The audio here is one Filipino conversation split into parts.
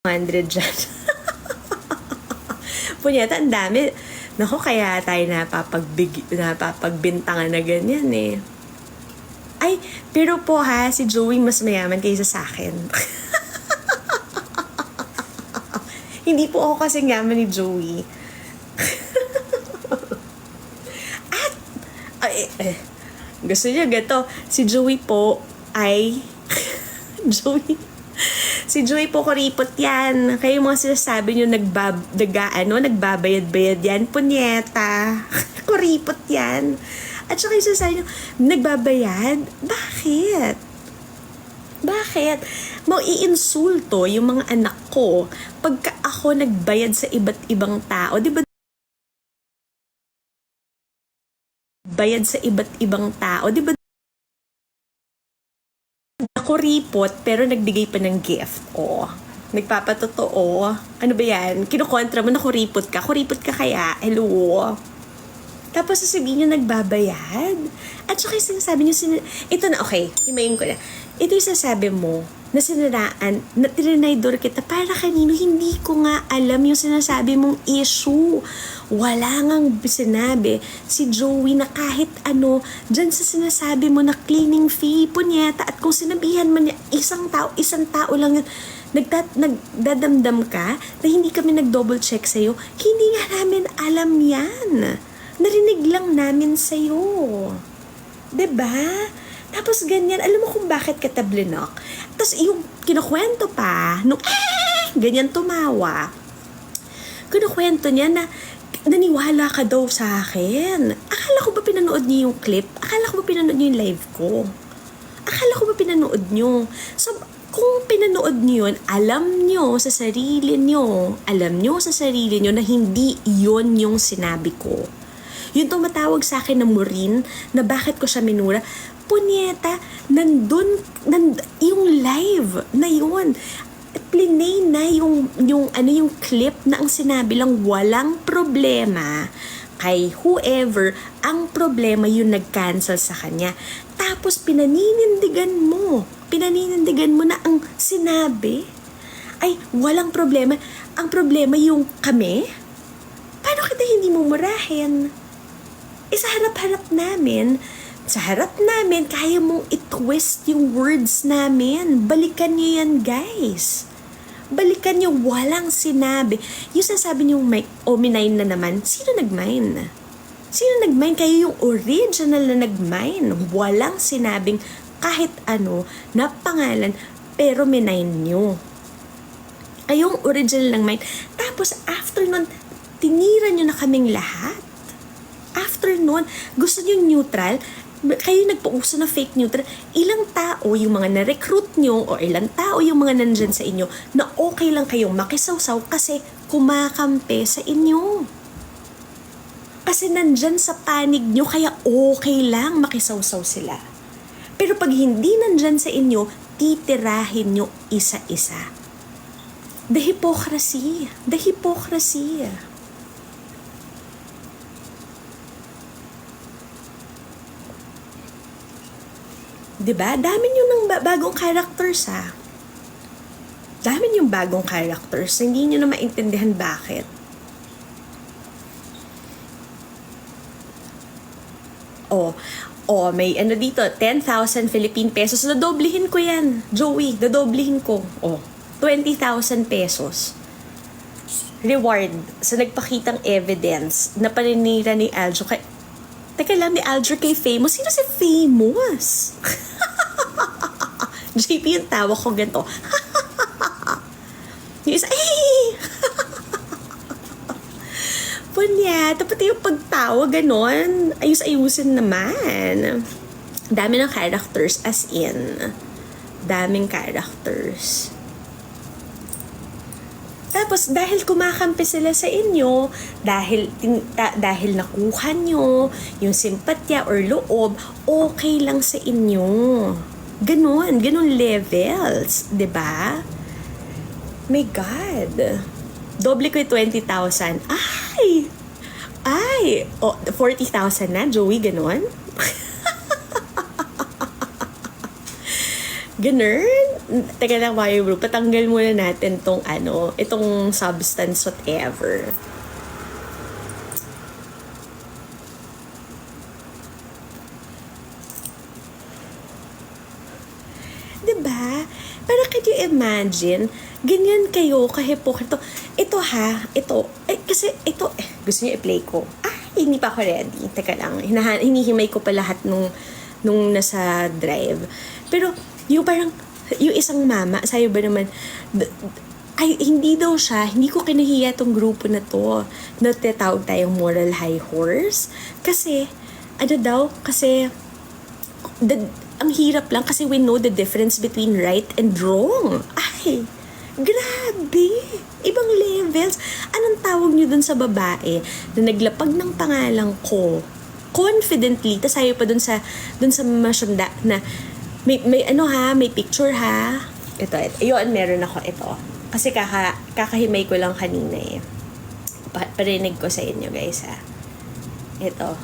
100 dyan. Punyeta, ang dami. Naku, kaya tayo napapagbintangan na ganyan eh. Ay, pero po ha, si Joey mas mayaman kaysa sa akin. Hindi po ako kasing yaman ni Joey. Gusto niya gato. Si Joey po ay... Si Joey po kuripot yan. Kayo mga sinasabi nyo nagbabayad-bayad yan. Punyeta. Kuripot yan. At saka yung sinasabi nyo, nagbabayad? Bakit? Bakit? Mau-iinsulto yung mga anak ko pagka ako nagbayad sa iba't ibang tao. Di ba? Bayad sa iba't ibang tao. Di ba? Ako ripot, pero nagbigay pa ng gift. O, nagpapatotoo. Ano ba yan? Kinukontra mo na kuripot ka. Kuripot ka kaya? Hello? Tapos sasabihin nyo nagbabayad. At saka yung sinasabi nyo, ito na, okay, himayin ko na. Ito yung sasabi mo, na sinaraan, na trinidor kita, para kanino, hindi ko nga alam yung sinasabi mong issue. Wala ngang sinabi si Joey na kahit ano, dyan sa sinasabi mo na cleaning fee, punyeta, at kung sinabihan man niya, isang tao lang yun, nagdadamdam ka na hindi kami nag-double check sa'yo, hindi nga namin alam yan. Narinig lang namin sa'yo. Diba? Tapos ganyan, alam mo kung bakit ka tablinok? Tapos yung kinukwento pa, nung ganyan tumawa, kinukwento niya na naniwala ka daw sa akin. Akala ko ba pinanood niyo yung clip? Akala ko ba pinanood niyo yung live ko? Akala ko ba pinanood niyo? So, kung pinanood niyo yun, alam niyo sa sarili niyo na hindi yon yung sinabi ko. Yung tumatawag sa akin na Maureen, na bakit ko siya minura, punyeta, nandun yung live na yun. Plinay na yung clip na ang sinabi lang walang problema kay whoever, ang problema yung nag-cancel sa kanya. Tapos pinaninindigan mo na ang sinabi ay walang problema. Ang problema yung kami? Paano kita hindi mo murahin? Sa harap namin, kaya mong i-twist yung words namin. Balikan niyo yan, guys. Balikan niyo, walang sinabi. Yung sasabi niyo, minine na naman, sino nag-mine? Sino nag-mine? Kayo yung original na nag-mine. Walang sinabing kahit ano na pangalan, pero minine niyo. Ay, yung original ng mine. Tapos, after nun, tinira niyo na kaming lahat. After nun, gusto niyo neutral, kayo nagpauso na fake neutral, ilang tao yung mga na-recruit nyo o ilang tao yung mga nandyan sa inyo na okay lang kayong makisawsaw kasi kumakampi sa inyo. Kasi nandyan sa panig nyo, kaya okay lang makisawsaw sila. Pero pag hindi nandyan sa inyo, titirahin nyo isa-isa. The hypocrisy. The hypocrisy. Diba? Dami nyo ng bagong characters ha. Dami yung bagong characters. Hindi nyo na maintindihan bakit. May ano dito, 10,000 Philippine pesos. Dadoblehin ko yan, Joey. Dadoblehin ko. 20,000 pesos. Reward sa nagpakitang evidence na paninira ni Aljo kay... Teka lang, ni Aljo kay Famous. Sino si Famous? JP yung tawa ko ganito. Yung isa, Punyeta, pati yung pagtawa, ganon. Ayus-ayusin naman. Dami ng characters, as in. Daming characters. Tapos, dahil kumakampi sila sa inyo, dahil nakuha nyo yung simpatya or loob, okay lang sa inyo. Ganon levels, 'di ba? My God. Doble ko yung 20,000. Ay, 40,000 na, Joey, ganon. Ganon, teka lang, Mayo Bro, patanggal muna natin tong itong substance whatever. Diba? Para can you imagine, ganyan kayo kahipokrito. Ito ha, kasi ito, gusto niyo i-play ko. Hindi pa ako ready. Teka lang, hinihimay ko pa lahat nung nasa drive. Pero, yung parang, yung isang mama, sayo ba naman, hindi daw siya, hindi ko kinahiya tong grupo na to, na tinatawag tayong moral high horse. Kasi, ang hirap lang kasi we know the difference between right and wrong. Ay, grabe! Ibang levels. Anong tawag nyo dun sa babae na naglapag ng pangalan ko confidently, tas ayaw pa dun sa masyanda na may picture ha. Ito. Yun, meron ako ito. Kasi kakahimay ko lang kanina eh. Parinig ko sa inyo guys ha. Ito.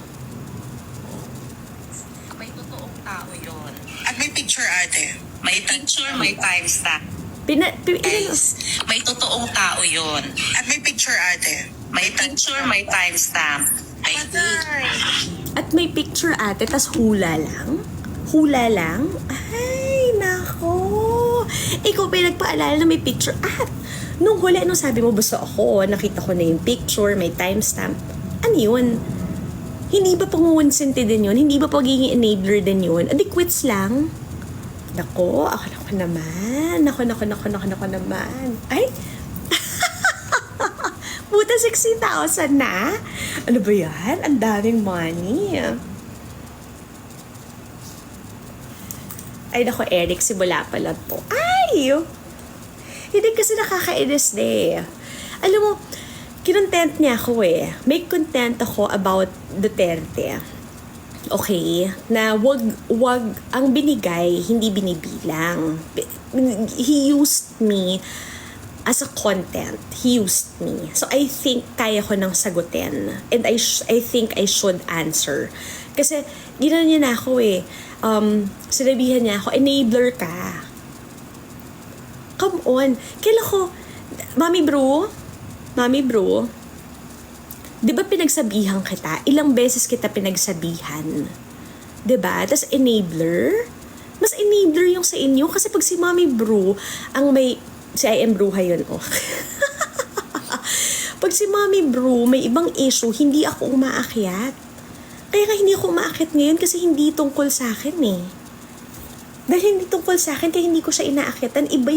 May totoong tao yun. At may picture ate. May picture, may timestamp. Guys, May totoong tao yun. at may picture ate. May picture, may timestamp. May Patay! At may picture ate, tas hula lang? Hula lang? Ay, nako. Ikaw pa yung nagpaalala na may picture. Nung huli, nung sabi mo, basta ako, nakita ko na yung picture, may timestamp. Ano yun? Hindi ba pangunsinti din yun? Hindi ba pagiging enabler din yun? Adi, quits lang. Nako naman. Nako naman. Ay! Puta, 60,000 na? Ano ba yan? Ang daming money. Ay, nako, Eric, simula pala to. Ay! Hindi kasi nakakainis na eh. Alam mo, kinontent niya ako eh. May content ako about Duterte. Okay? Na wag ang binigay, hindi binibilang. He used me as a content. He used me. So, I think kaya ko nang sagutin. And I think I should answer. Kasi, ginawa niya na ako eh. Sinabihan niya ako, enabler ka. Come on. Kailan ko, Mami bro, di ba pinagsabihan kita? Ilang beses kita pinagsabihan? Di ba? Tas enabler? Mas enabler yung sa inyo kasi pag si Mami Bro, si I am Bruha yun, oh. Pag si Mami Bro, may ibang issue, hindi ako umaakyat. Kaya nga hindi ako umaakyat ngayon kasi hindi tungkol sa akin eh. Dahil hindi tungkol sa akin, kaya hindi ko siya inaakyatan. Iba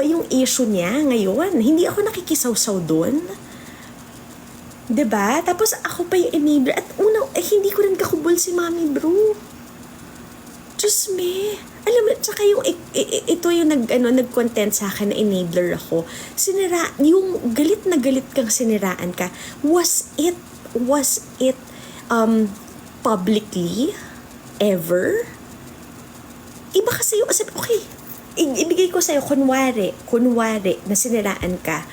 yung issue niya ngayon. Hindi ako nakikisawsaw doon. 'Di ba? Tapos ako pa yung enabler. At hindi ko rin kakubol si Mami Bro. Diyos me. Alam mo, tsaka yung, ito yung nag-content sa akin na enabler ako. Yung galit na galit kang siniraan ka, was it publicly ever? Iba kasi yung, okay, ibigay ko sa'yo, kunwari, na siniraan ka.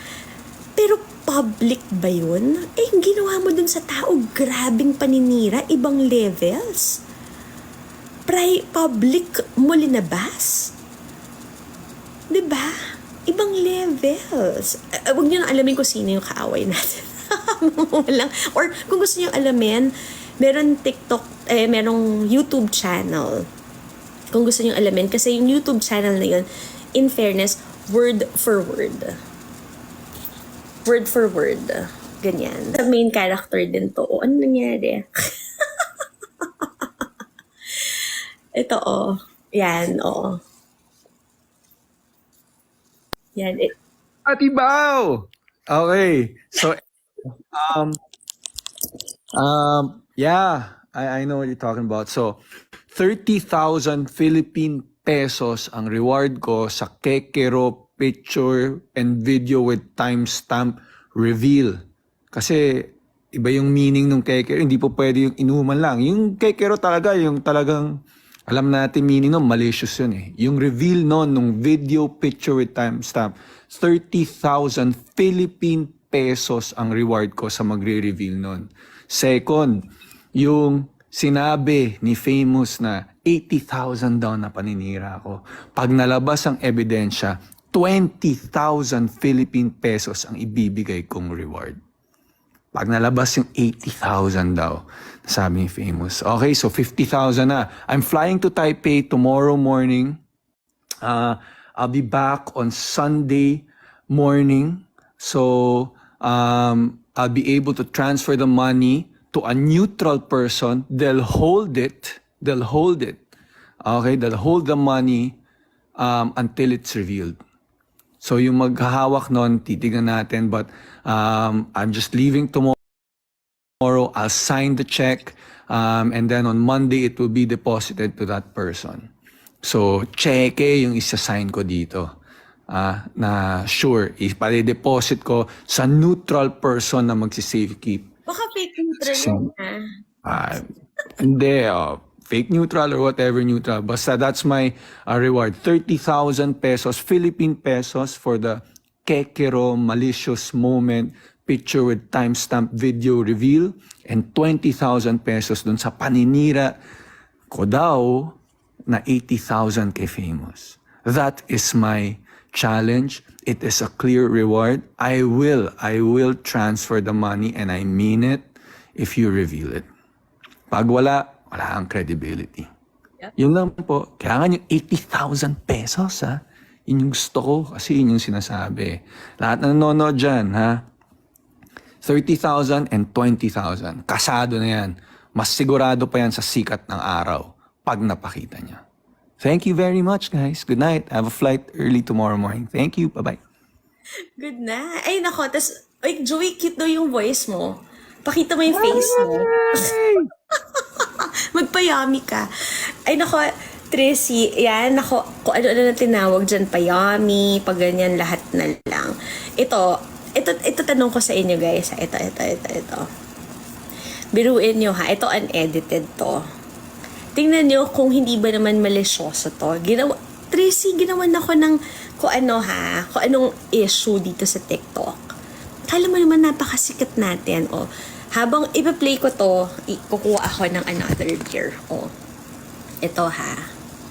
Pero public ba yun? Yung ginawa mo dun sa tao, grabing paninira, ibang levels. Public mo linabas. Diba? Ibang levels. Huwag niyo nang alamin kung sino yung kaaway natin. Or kung gusto niyo alamin, meron TikTok, merong YouTube channel. Kung gusto niyo alamin, kasi yung YouTube channel na yun, in fairness, word for word. Word for word. Ganyan. Sa main character din to. Ano nangyari? Ito, oh. Yan, oh. Yan. Atibaw! Okay. So, yeah, I know what you're talking about. So, 30,000 Philippine pesos ang reward ko sa Kekero picture and video with timestamp reveal. Kasi iba yung meaning ng Kekero, hindi po pwede yung inuman lang. Yung Kekero talaga, yung talagang alam natin meaning nun, malicious yun eh. Yung reveal nun, nung video picture with timestamp, 30,000 Philippine pesos ang reward ko sa magre-reveal nun. Second, yung sinabi ni Famous na 80,000 daw na paninira ko. Pag nalabas ang ebidensya, 20,000 Philippine pesos ang ibibigay kong reward. Pag nalabas yung 80,000 daw, sabi ni Famous. Okay, so 50,000 na. I'm flying to Taipei tomorrow morning. I'll be back on Sunday morning. So, I'll be able to transfer the money to a neutral person. They'll hold it. Okay, they'll hold the money until it's revealed. So yung maghahawak nun, titignan natin. But I'm just leaving tomorrow. I'll sign the check. And then on Monday, it will be deposited to that person. So, cheque yung isa-sign ko dito. Na sure, ipade-deposit ko sa neutral person na magsisave keep. Baka fake neutral So, yun, ah. Hindi, fake neutral or whatever neutral. Basta that's my reward. 30,000 pesos, Philippine pesos for the Kekero malicious moment picture with timestamp video reveal, and 20,000 pesos dun sa paninira ko daw na 80,000 kay Famous. That is my challenge. It is a clear reward. I will transfer the money, and I mean it if you reveal it. Pag wala ang credibility. Yep. Yun lang po. Kailangan yung 80,000 pesos, ha? Yun yung gusto ko, kasi yun yung sinasabi. Lahat na nanonood dyan, ha? 30,000 and 20,000. Kasado na yan. Mas sigurado pa yan sa sikat ng araw pag napakita niya. Thank you very much, guys. Good night. I have a flight early tomorrow morning. Thank you. Bye-bye. Good na. Ay, nako. Tas, ay, Joey, cute daw yung voice mo. Pakita mo yung face mo. Magpayami ka. Ay, nako, Tracy, yan, nako, kung ano na tinawag dyan, payami, pag ganyan, lahat na lang. Ito, tanong ko sa inyo, guys. Ito. Biruin nyo, ha? Ito, unedited to. Tingnan nyo kung hindi ba naman malisyoso to. Tracy, ginawan ako ng kung anong issue dito sa TikTok. Kala mo naman napakasikat natin, oh. Habang ipa-play ko to, kukuha ako ng another beer, oh. Ito, ha.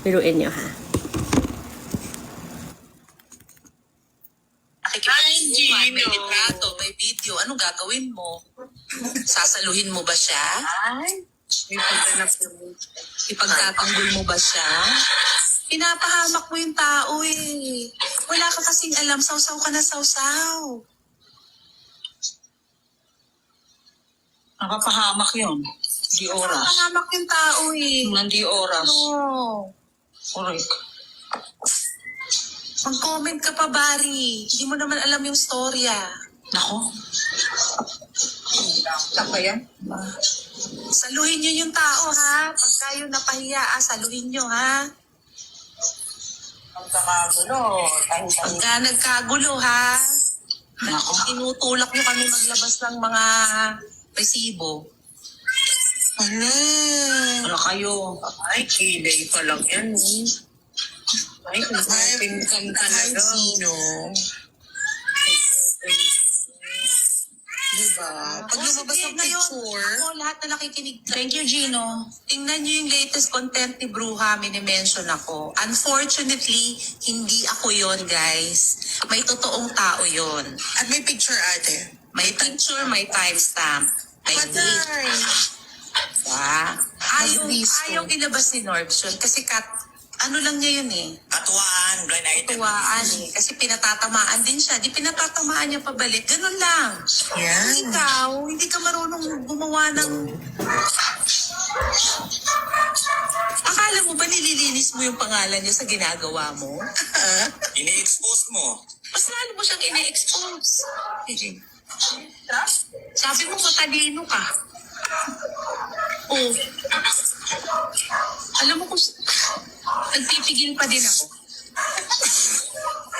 Biruin nyo, ha. Nakikipag-uwan, may litrato, may video. Anong gagawin mo? Sasaluhin mo ba siya? Ipagtatanggol mo ba siya? Pinapahamak mo yung tao eh. Wala ka kasing alam, sausaw ka na sausaw. Nakapahamak yun. Di oras. Pinapahamak yung tao eh. Nandi oras. No. Correct. Mag-comment ka pa, Bari. Hindi mo naman alam yung storya. Nako. Taka yan. Saluhin nyo yung tao, ha? Pag kayo napahiya, saluhin nyo, ha? Ang kakagulo. Pagka nagkagulo, ha? Nako. Tinutulak nyo kami maglabas ng mga resibo. Wala kayo. Ay, kilay pa lang yan. Ay, kung pinkan talaga. Sino? Diba? Pag lumabas ang picture, Ako, lahat na nakikinig. Thank you, Gino. Tingnan nyo yung latest content ni Bruja, minimension ako. Unfortunately, hindi ako yon, guys. May totoong tao yon. at may picture ate. May picture, may timestamp. May date. Patay! Ayaw ilabas ni Norbs yun kasi ano lang niya yun eh. Katuwaan, blind item. Tuwaan eh. Kasi pinatatamaan din siya. Di pinatatamaan niya pabalik. Ganun lang. Yan. Ikaw, hindi ka marunong gumawa ng... Akala mo ba nililinis mo yung pangalan niya sa ginagawa mo? Ini-expose mo. Mas lalo mo siyang ini-expose. Sabi mo matalino ka. Oh. Alam mo kung nagpipigil pa din ako.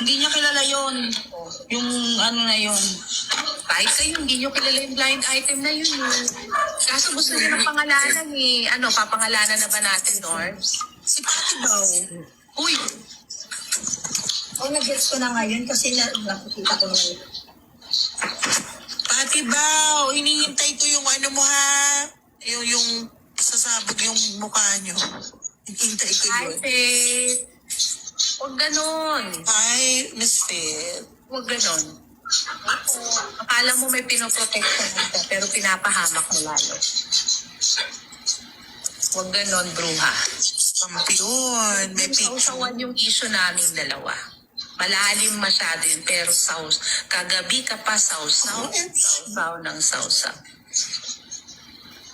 Hindi niya kilala yon. Yung ano na yon. Kahit kayo, hindi nyo kilala yung blind item na yun. Kaso gusto nyo ng pangalanan eh. Papangalanan na ba natin, Norbs? Si Patty Bao. Uy, nag-gets ko na ngayon kasi nakikita ko na yun. Patty Bao, hinihintay ko yung ano mo ha. Yung Sasabog yung mukha nyo. Hintay ko Hi, yun. Faith. Huwag ganon. Hi, Miss Faith. Huwag ganon. Akala mo may pinoprotection ka, pero pinapahamak mo lalo. Huwag ganon, bruha. Kampiyon. May picture. Sausawan yung issue naming dalawa. Malalim masyado yun, pero kagabi ka pa sausaw ng sausaw.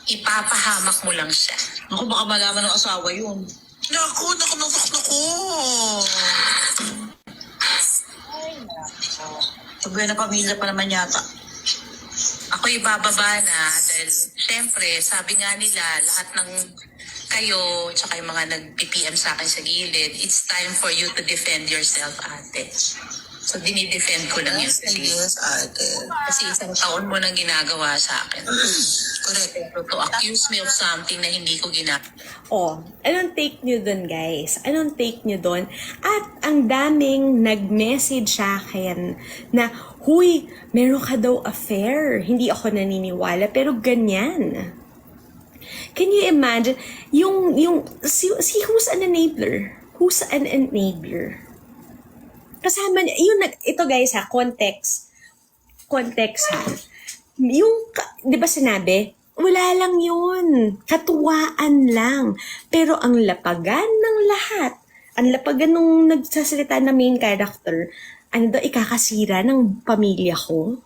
Ipapahamak mo lang siya. Ako, baka malaman ng asawa yun. Naku. Sabi na pamilya pa naman yata. Ako ibababa na dahil syempre, sabi nga nila, lahat ng kayo, tsaka yung mga nag-PPM sa akin sa gilid, it's time for you to defend yourself, ate. So, dinidefend ko lang yun. Yes, ate. Kasi isang taon mo nang ginagawa sa akin. Correct. Pero to accuse me of something na hindi ko ginagawa. Oh, anong take nyo dun, guys? Anong take nyo dun? At ang daming nag-message sa akin na, huy, meron ka daw affair. Hindi ako naniniwala, pero ganyan. Can you imagine? Si who's an enabler? Who's an enabler? Kasama niya, ito guys ha, context ha. Di ba sinabi, wala lang yun. Katuwaan lang. Pero ang lapagan ng lahat, ang lapagan nung nagsasalita na main character, ikakasira ng pamilya ko?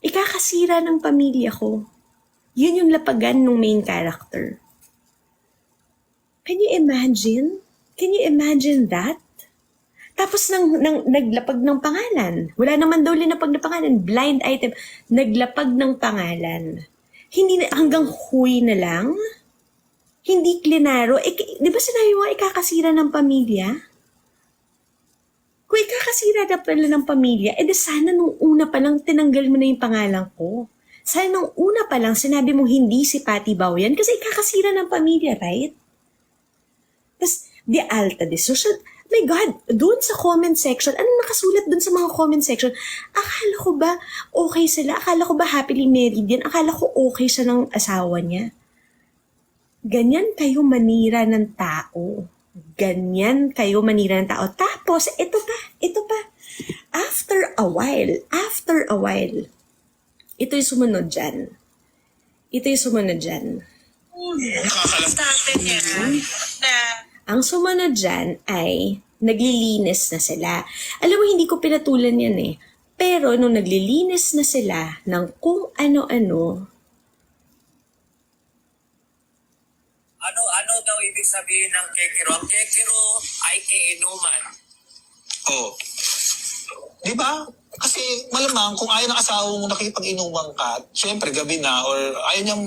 Ikakasira ng pamilya ko. Yun yung lapagan ng main character. Can you imagine? Can you imagine that? Tapos naglapag ng pangalan. Wala naman daw linapag na pangalan. Blind item. Naglapag ng pangalan. Hindi hanggang huy na lang. Hindi klinaro. Di ba sinabi mo, ikakasira ng pamilya? Kung ikakasira na pala ng pamilya, di sana nung una pa lang tinanggal mo na yung pangalan ko. Sana nung una pa lang sinabi mo hindi si Patty Bao yan kasi ikakasira ng pamilya, right? Tapos, di alta de social. My God, doon sa comment section, ano nakasulat doon sa mga comment section? Akala ko ba okay sila? Akala ko ba happily married yan? Akala ko okay siya ng asawa niya? Ganyan kayo manira ng tao. Ganyan kayo manira ng tao. Tapos, ito pa. After a while, ito yung sumunod dyan. Sabi niya na Ang sumunod dyan ay naglilinis na sila. Alam mo, hindi ko pinatulan yan eh. Pero nung naglilinis na sila ng kung ano-ano, Ano daw ibig sabihin ng kekero? Ang kekero ay kainuman. Oh. Di ba? Kasi malamang kung ayaw ng asawa mo nakipag-inuman ka, syempre gabi na or ayaw niyang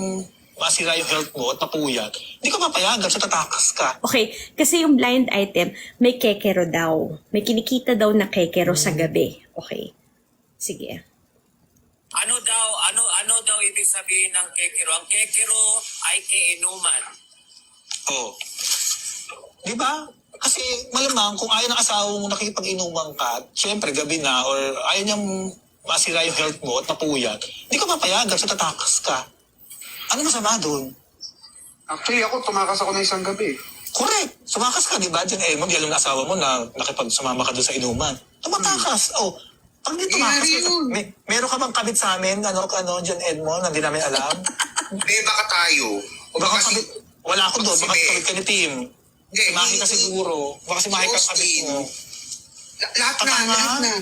masira yung health mo at napuyat, hindi ka papayagan so tatakas ka. okay, kasi yung blind item, may kekero daw. May kinikita daw na kekero sa gabi. Okay. Sige. Ano daw ibig sabihin ng kekero? Ang kekero ay kainuman. Oh. Di ba? Kasi malamang kung ayaw ng asawa mo nakipag-inuman ka, syempre gabi na or ayaw niyang masira yung health mo at napuyat, hindi ka papayagan so tatakas ka. Ano masama doon? Actually, ako, tumakas ako ng isang gabi. Correct. Sumakas ka, di ba? Diyan, di alam ng asawa mo na nakipagsumama ka doon sa inuman. Tumatakas. Oh, pag di tumakas Nangyari ka, yun. meron ka bang kabit sa amin? Diyan, Edmond, na di namin alam? Hindi, baka tayo. O baka kabit, wala ako doon, baka kabit ka ni Tim. Hindi, Mahi ka siguro. Baka si Mahi ka kabit mo. Lahat na, Patama. lahat na.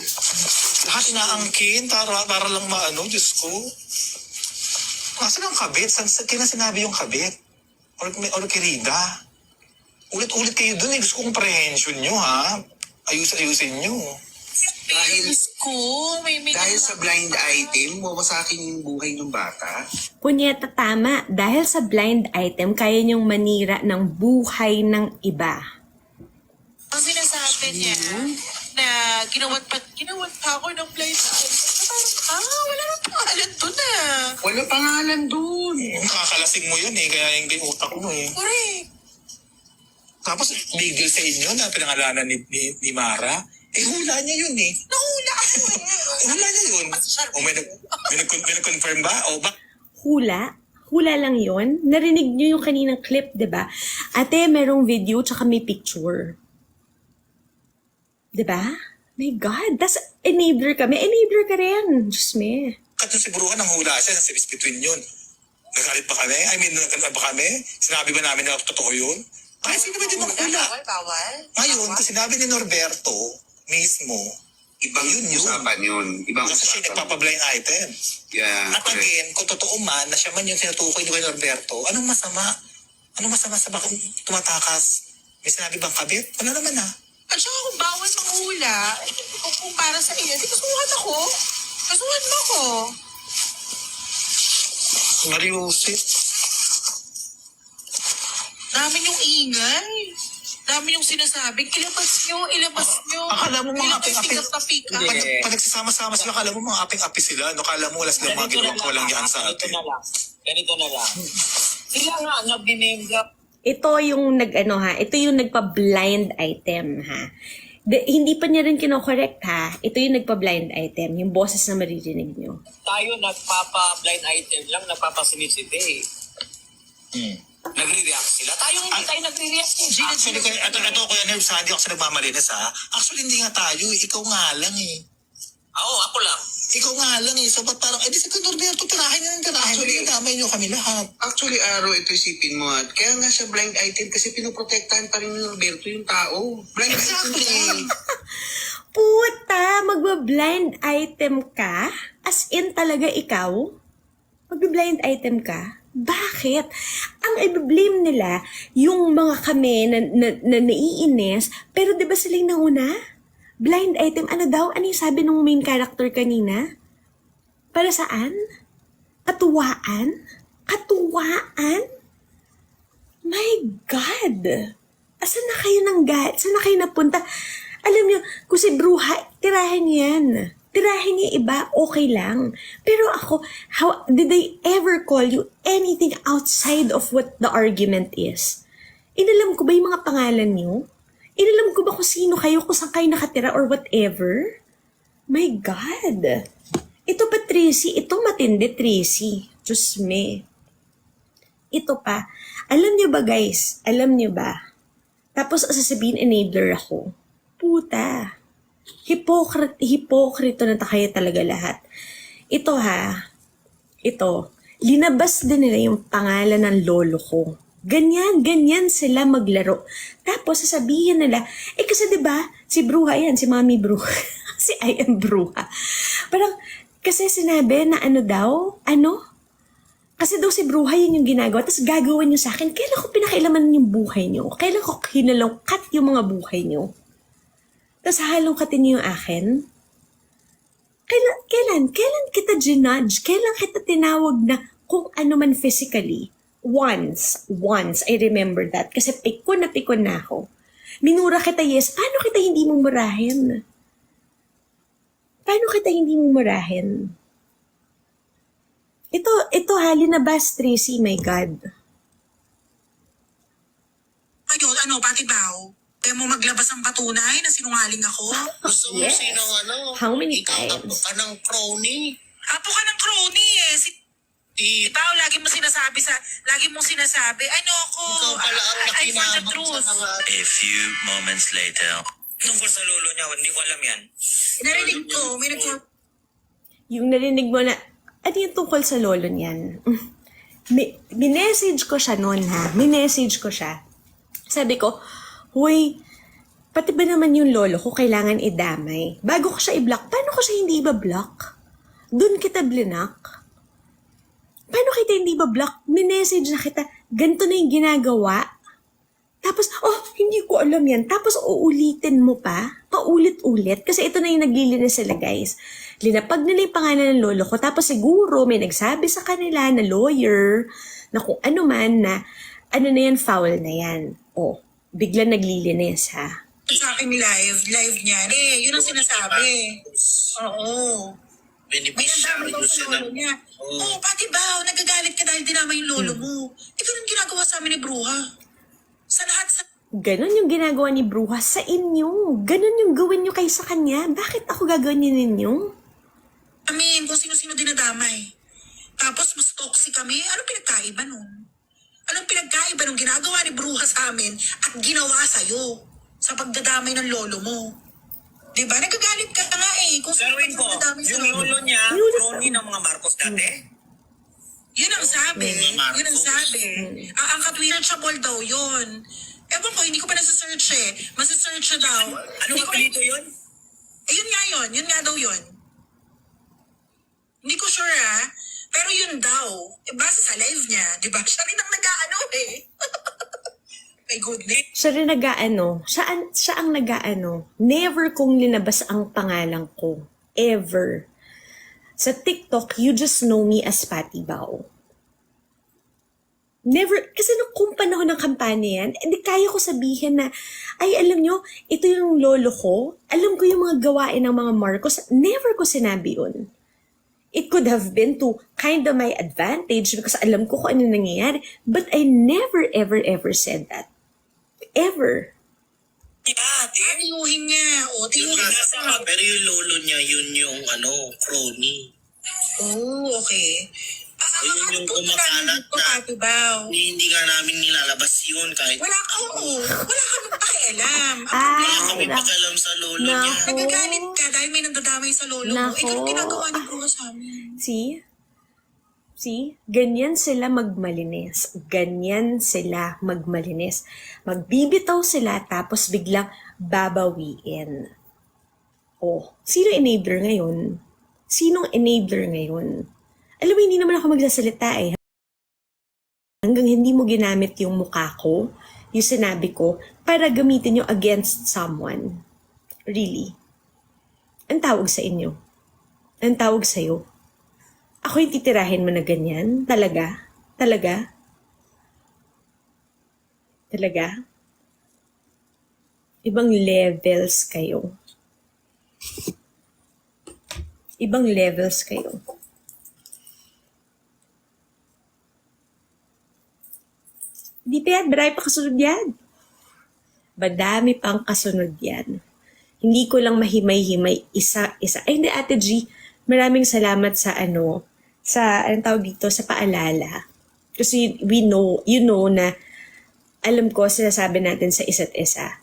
Lahat inaangkin para lang maano, Diyos ko. Nasaan ang kabit? Kailan sinabi yung kabit? Or kirida? Ulit-ulit kayo dun eh. Gusto ko comprehension nyo ha. Ayusin nyo. Dahil, may dahil sa blind item, mawasakin yung buhay ng bata. Punyeta, tama. Dahil sa blind item, kaya niyong manira ng buhay ng iba. ang sinasabi niya na ginawan pa ako ng blind item. Parang, wala nang pangalan doon ah. Wala pangalan dun. Nakakalasing mo yun eh. Kaya yung utak mo eh. Correct. Tapos big deal sa inyo na pinangalanan ni Mara. Eh hula niya yun eh. Nahula ako eh. Hula niya yun. O may nag-confirm ba? O ba? Hula Hula lang yon. Narinig niyo yung kaninang clip, di ba? Ate, merong video tsaka may picture. Di ba? My God, tas enabler ka. May enabler ka rin. Diyos me. Kato si Bruha nang hula siya sa series between yun. Nagalit ba kami? I mean, nagalit ba kami? Sinabi ba namin na totoo yun? Kahit sino ba din maghula? Bawal. Ngayon, kasi sinabi ni Norberto mismo, Ibang Yun. usapan yun. Ibang kasi siya usapan. nagpapablind item. Yeah, At correct. again, kung totoo man na siya man yung tinutukoy ni Norberto, anong masama? Anong masama sa bakit tumatakas? May sinabi bang kabit? Wala naman ah. At saka kung bawal manghula, kung para sa iyo, di kasuhan ako. Kasuhan mo ako. Mariusit. Dami yung ingay. Dami yung sinasabi. Ilabas nyo. Akala mo mga Ilabas aping-api. yung tapika. Pag nagsasama-sama sila, akala mo mga aping-api sila. No? Akala mo wala silang mga ginawang walang yan sa atin. Ganito na lang. Sila nga nag-name drop. Ito yung ito yung nagpa-blind item ha. Hindi pa niya rin kino-correct ha. Ito yung nagpa-blind item, yung boses na maririnig nyo. Tayo nagpapa-blind item lang, nagpapasinisite eh. Nagre-react sila. Tayo hindi tayo nagre-react eh. Actually, ito Kuya Nerves, hindi ako sa nagmamalinis ha. Actually, hindi nga tayo. Ikaw nga lang eh. Oo, ako lang. Ikaw nga lang eh. So, ba't parang, di si Norberto, tirahin na ng tirahin. Actually, damay nyo kami lahat. Actually, Aro, ito isipin mo. At kaya nga siya blind item kasi pinoprotektahan pa rin ni Norberto yung tao. Blind item eh. Puta, magba-blind item ka? As in talaga ikaw? Magba-blind item ka? Bakit? Ang i-blame nila, yung mga kami na naiinis, pero di ba sila yung nauna? Blind item, ano daw? Ano yung sabi ng main character kanina? Para saan? Katuwaan? Katuwaan? My God! Asan na kayo saan na kayo napunta? Alam niyo, kung si Bruha, tirahin yan. Tirahin niya iba, okay lang. Pero ako, how did I ever call you anything outside of what the argument is? Inalam ko ba yung mga pangalan niyo? Inalam ko ba kung sino kayo, kung saan kayo nakatira or whatever? My God! Ito pa Tracy, ito matindi Tracy. Diyos me. Ito pa. Alam niyo ba guys? Alam niyo ba? Tapos sasabihin enabler ako. Puta. Hipokrito na kayo talaga lahat. Ito ha. Ito. Linabas din nila yung pangalan ng lolo ko. Ganyan sila maglaro. Tapos sasabihin nila, kasi 'di ba, si Bruha yan, si Mami Bruha. Si I am Bruha. Parang, kasi sinabi na kasi daw si Bruha yun yung ginagawa, tapos gagawin niyo sa akin, kailan ko pinakailaman yung buhay niyo? Kailan ko hinalongkat yung mga buhay niyo? Tapos halongkatin niyo yung akin? Kailan kita ginudge? Kailan kita tinawag na kung ano man physically? Once, I remember that. Kasi pikon na ako. Minura kita, yes. Paano kita hindi mo murahin? Ito linabas, Tracy, my God. Ayun, pati baw? Kaya mo maglabas ng patunay na sinungaling ako? Gusto mo Yes. sino How many ikaw times? apo ka ng crony. Apo ka ng crony eh. Baw, lagi mong sinasabi, ako. Ikaw pala ang I for the nakinabang truth. sa mga... A few moments later. Tungkol sa lolo niya, hindi ko alam yan. Narinig ko, may Yung narinig mo na, ano yung tungkol sa lolo niyan? Minessage ko siya noon ha. Sabi ko, huy, pati ba naman yung lolo ko kailangan idamay? Bago ko siya i-block, paano ko siya hindi iba-block? Doon kita blinak. Paano kita hindi ba-block? Minessage na kita, ganito na yung ginagawa. Tapos, hindi ko alam yan. Tapos, uulitin mo pa. Paulit-ulit. Kasi ito na yung naglilinis sila, guys. Linapag nila yung pangalan ng lolo ko. Tapos, siguro, may nagsabi sa kanila na lawyer, na kung ano man, na ano na yan, foul na yan. Bigla naglilinis, ha? sa akin live niya. Yun ang sinasabi. Oo. May nandamay daw sa lolo niya. Pati ba, nagagalit ka dahil dinamay yung lolo mo. Ikaw yung ginagawa sa amin ni Bruha. Sa lahat sa... Ganon yung ginagawa ni Bruha sa inyo. Ganon yung gawin nyo kay sa kanya. Bakit ako gagawin ninyo? Kung sino-sino dinadamay. Tapos mas toxic kami. Anong pinagkaiba nun? Anong pinagkaiba nung ginagawa ni Bruja sa amin at ginawa sa'yo sa pagdadamay ng lolo mo? Diba? Nagagalit ka nga eh. Kung Pero saan Inko, pagdadamay sa yung lolo niya, crony ng mga Marcos dati. Yun ang sabi. Marcos. Yun ang sabi. Ang katwirachable daw yun. Ewan ko, hindi ko pa nasa-search eh. Masa-search siya daw. Anong apelyido yun? Yun nga yun. Yun nga daw yun. Hindi ko sure ah. Pero yun daw. Base sa live niya. Diba? Siya rin ang nag-ano eh. My goodness. Siya rin nag-aano. Siya ang nag-aano. Never kong linabas ang pangalan ko. Ever. Sa TikTok, you just know me as Patty Bao. Never, kasi kung panahon ng kampanya yan, di kaya ko sabihin na, ay alam nyo, ito yung lolo ko, alam ko yung mga gawain ng mga Marcos, never ko sinabi yun. It could have been to kind of my advantage because alam ko kung ano nangyayari, but I never ever said that. Ever. Tiyuhin niya. O, tiyuhin niya. Pero yung lolo niya, yun yung crony. Oh, okay. Yun yung kumakalat na hindi nga namin nilalabas yun kahit Wala kang pakialam. wala kami pakialam sa lolo niya. Naku. Nagagalit ka dahil may nandadamay sa lolo mo. Nako. Ikaw ang ginagawa ni Bruja sa amin. See? Ganyan sila magmalinis. Ganyan sila magmalinis. Magbibitaw sila tapos biglang babawiin. Oh, sino enabler ngayon? Sinong enabler ngayon? Alam mo, hindi naman ako magsasalita eh. Hanggang hindi mo ginamit yung mukha ko, yung sinabi ko, para gamitin nyo against someone. Really? Ang tawag sa inyo? Ang tawag sa'yo? Ako yung titirahin mo na ganyan? Talaga? Talaga? Talaga? Ibang levels kayo. Ibang levels kayo. Hindi pa yan, marami pa kasunod yan. Madami pang kasunod yan. Hindi ko lang mahimay-himay isa-isa. Ay, hindi, Ate G, maraming salamat sa anong tawag dito, sa paalala. Kasi you know na alam ko, sinasabi natin sa isa't isa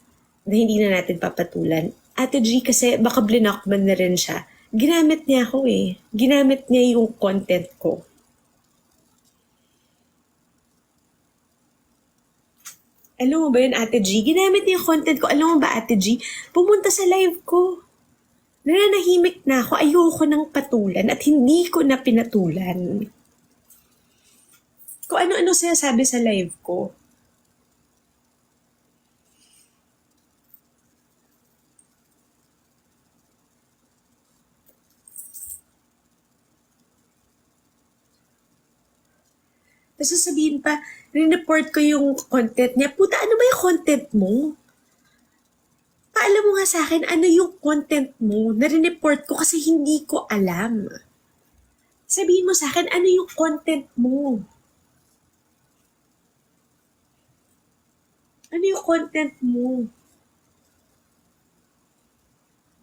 na hindi na natin papatulan. Ate G, kasi baka blinakman na rin siya. Ginamit niya ako eh. Ginamit niya yung content ko. Alam mo ba yun, Ate G? Ginamit niya yung content ko. Alam mo ba, Ate G? Pumunta sa live ko. Nananahimik na ako. Ayoko nang patulan at hindi ko na pinatulan. Kung ano-ano sinasabi sa live ko. Tapos sasabihin pa, rin-report ko yung content niya. Puta, ano ba yung content mo? Paalam mo nga sa akin, ano yung content mo na rin-report ko kasi hindi ko alam. Sabihin mo sa akin, ano yung content mo? Ano yung content mo?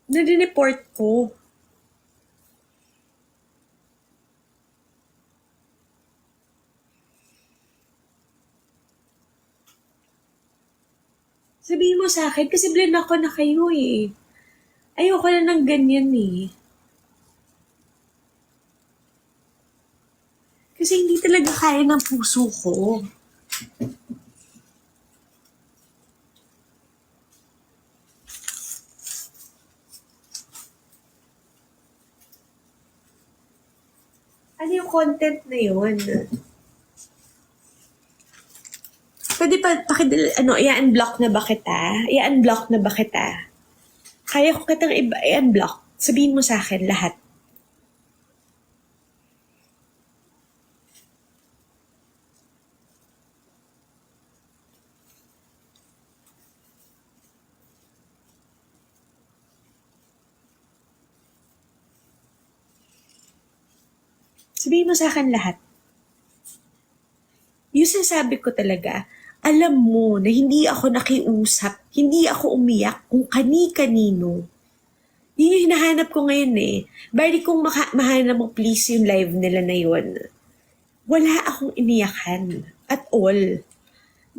Na rin-report ko. Sabihin mo sa akin, kasi blind ako na kayo eh. Ayoko na ng ganyan eh. Kasi hindi talaga kaya ng puso ko. Ano yung content na yun? Pwede pa, i-unblock na ba kita? I-unblock na ba kita? Kaya ko kitang i-unblock. Sabihin mo sa akin lahat. Sabihin mo sa akin lahat. Yung sinasabi ko talaga, alam mo na hindi ako nakiusap, hindi ako umiyak kung kani-kanino. Yun yung hinahanap ko ngayon eh. Bali kung mahanap mo please yung live nila na yun. wala akong iniyakan at all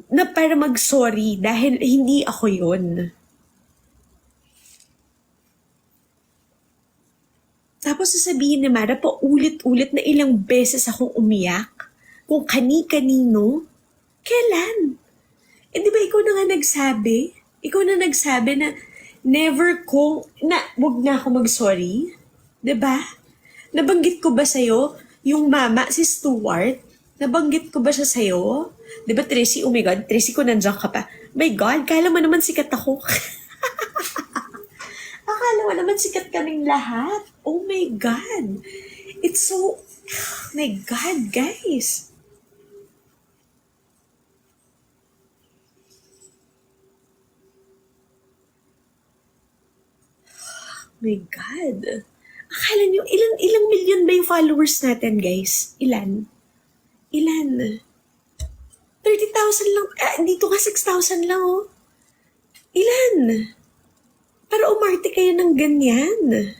na para mag-sorry dahil hindi ako yun. Tapos sasabihin ni Mara po ulit-ulit na ilang beses akong umiyak. Kung kani-kanino. Kailan? Eh di ba ikaw na nga nagsabi? Ikaw na nagsabi na never ko, na wag na ako mag-sorry. Di ba? Nabanggit ko ba sa'yo yung mama, si Stuart? Nabanggit ko ba siya sa'yo? Di ba Tracy, oh my God, Tracy ko nandiyan ka pa. My God, kala mo naman sikat ako. Akala mo naman sikat kaming lahat. Oh my God. It's so... My God, guys. My God. Akala niyo, ilang million ba yung followers natin, guys? Ilan? 30,000 lang. Dito ka 6,000 lang, oh. Ilan? Para umarte kayo ng ganyan.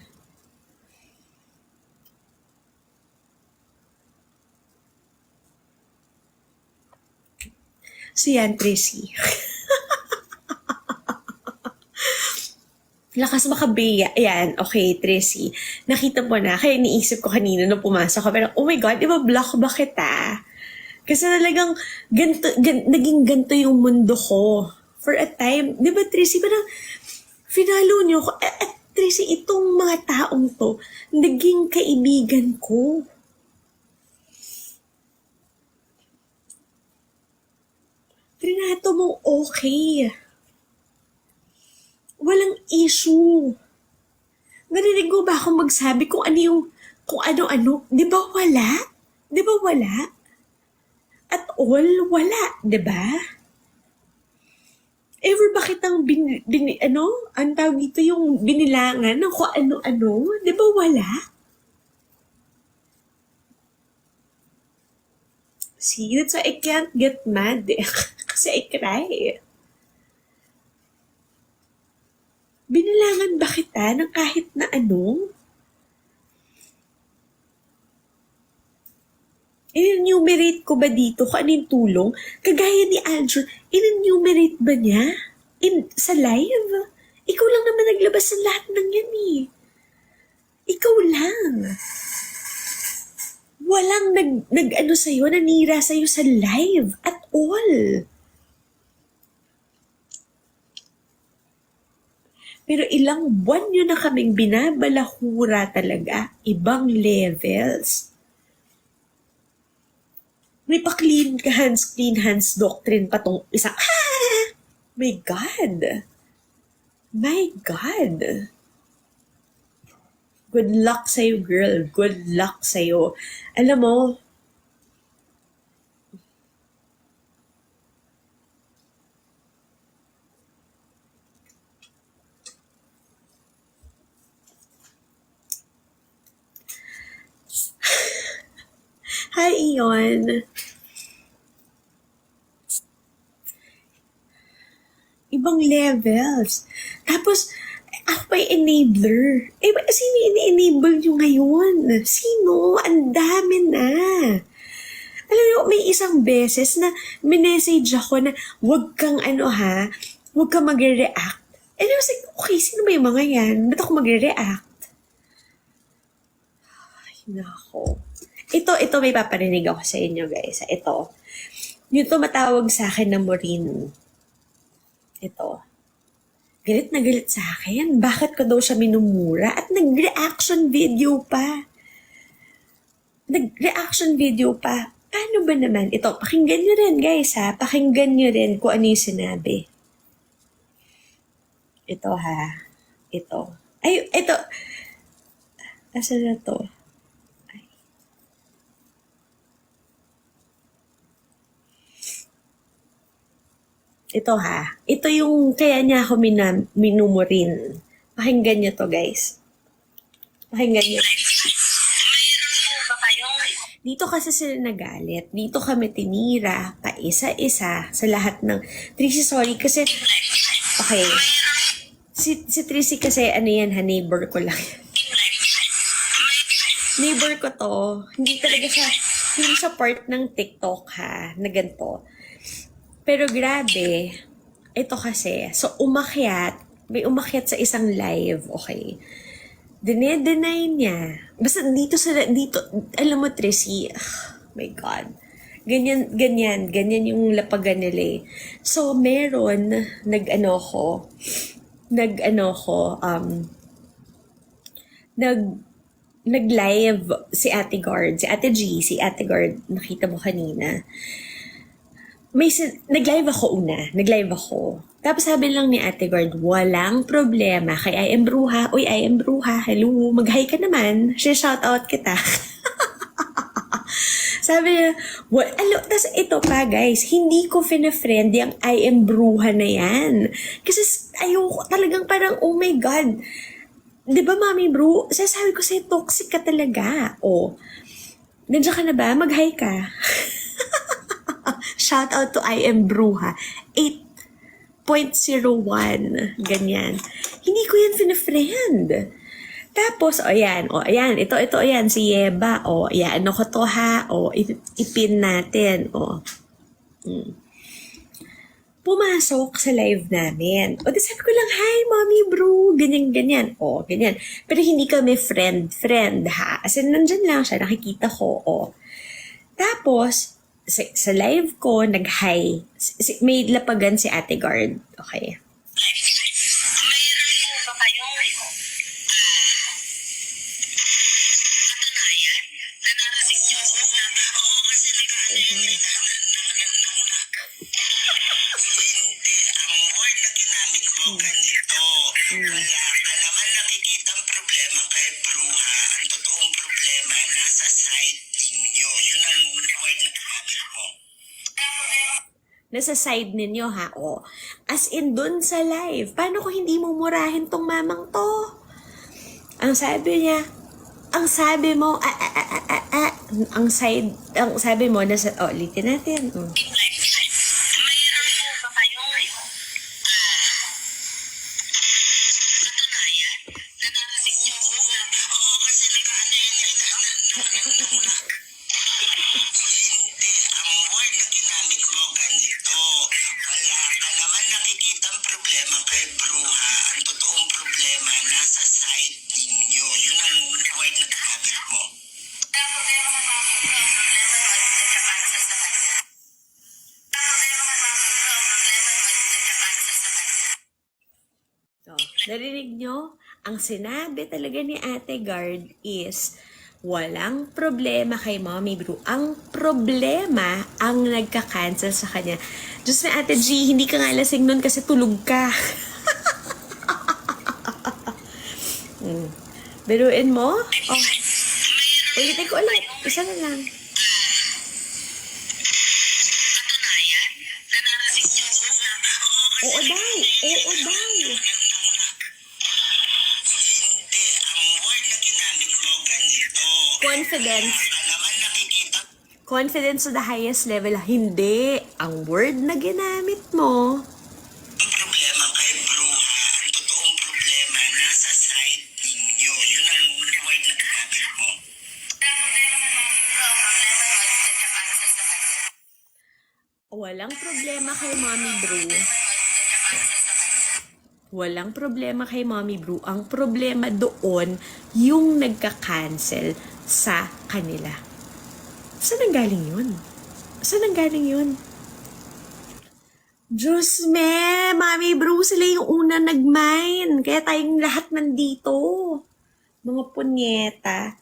So yan, Tracy. Lakas makabeya. Ayan, okay, Tracy. Nakita mo na, kaya iniisip ko kanina nung pumasok ka, pero oh my God, iba-block ba kita? Kasi talagang naging ganito yung mundo ko. For a time, di ba Tracy, parang finalo niyo ko. Tracy, itong mga taong to, naging kaibigan ko. Trinato mong okay. Walang issue. Narinig mo ba akong magsabi kung ano-ano? Di ba wala? Di ba wala? At all, wala. Di ba? Ever ba kitang ang tawag dito yung binilangan ng kung ano-ano? Di ba wala? See, that's why I can't get mad. Kasi I cry. Binilangan ba kita ng kahit na ano? In-enumerate ko ba dito kung ano yung tulong? Kagaya ni Andrew, in-enumerate ba niya? Sa live? Ikaw lang naman naglabas ng lahat ng yan eh. Ikaw lang. Walang nag-ano sa'yo, nanira sa'yo sa live at all. Pero ilang buwan nyo na kaming binabalahura talaga. Ibang levels. May pa-clean hands doctrine pa tong isang, my God. My God. Good luck sa'yo, girl. Good luck sa'yo. Alam mo, hi, Ion. Ibang levels. Tapos, ako pa yung enabler. Sino ini-enable nyo ngayon? Sino? Ang dami na. Alam mo, may isang beses na minessage ako na wag kang wag kang magre-react. And I was like, okay, sino ba yung mga yan? Ba't ako magre-react? Ay, nako. Ito may paparinig ako sa inyo, guys. Ito. Yung tumatawag sa akin na Maureen. Ito. Galit na galit sa akin. Bakit ko daw siya minumura? At nag-reaction video pa. Paano ba naman? Ito, pakinggan nyo rin, guys, ha? Pakinggan nyo rin kung ano yung sinabi. Ito, ha? Ito. Ay, ito. Asan na to? Ito, ha? Ito yung kaya niya ako minumurin. Pakinggan niyo to, guys. Pakinggan niyo. Dito kasi sila nagalit. Dito kami tinira pa isa-isa sa lahat ng... Tracy, sorry kasi... Okay. Si Tracy kasi ano yan ha, neighbor ko lang. Neighbor ko to. Hindi talaga siya... Hindi siya part ng TikTok ha, na ganito. Pero grabe, ito kasi, so may umakyat sa isang live, okay? Dine-deny niya. Basta dito, alam mo, Tracy, my God. Ganyan yung lapagan nila eh. So, meron, nag-live si Ate Guard, si Ate G, si Ate Guard, nakita mo kanina. Nag-live ako. Tapos sabi lang ni Ate Guard, walang problema kay I Am Bruja. Uy, I Am Bruja, hello, mag-hi ka naman. Shoutout kita. Sabi niya, tas ito pa guys, hindi ko fina-friend yung I Am Bruja na yan. Kasi ayoko talagang parang, oh my God. Di ba, Mami Bru? Sasabi ko sa'yo, toxic ka talaga. O, nandiyan ka na ba? Mag-hi ka. Shout out to I Am Bruja. 8.01. Ganyan. Hindi ko yan fina-friend. Tapos, ayan, ito, ayan, si Yeba, ayan, ano ko to ha, ipin natin, Pumasok sa live namin. Di sabi ko lang, hi, Mommy Bro, ganyan, ganyan. Pero hindi kami friend, ha. As in, nandyan lang siya, nakikita ko, Tapos, sa live ko, nag-hi. May lapagan si Ate Guard. Okay. Nasa side ninyo ha, As in, dun sa live. Paano ko hindi mo murahin tong mamang to? Ang sabi niya, ang sabi mo, ang sabi mo, ulitin natin. Narinig nyo? Ang sinabi talaga ni Ate Guard is, walang problema kay Mommy Bru. Ang problema, ang nagka-cancel sa kanya. Diyos na Ate G, hindi ka nga lasing nun kasi tulog ka. Biruin mo? Ulitin ko ulit. Isa na lang. Oo daw. Confidence to the highest level. Hindi. Ang word na ginamit mo. Ang problema kay Bruja, ang totoong problema nasa side ninyo. Yun ang word na ginamit mo. Walang problema kay Mommy Bru. Walang problema kay Mommy Bru. Ang problema doon, yung nagka-cancel sa kanila. Saan ang galing yun? Diyos me, Mommy Bru, sila yung una nag-mine. Kaya tayong lahat nandito. Mga punyeta.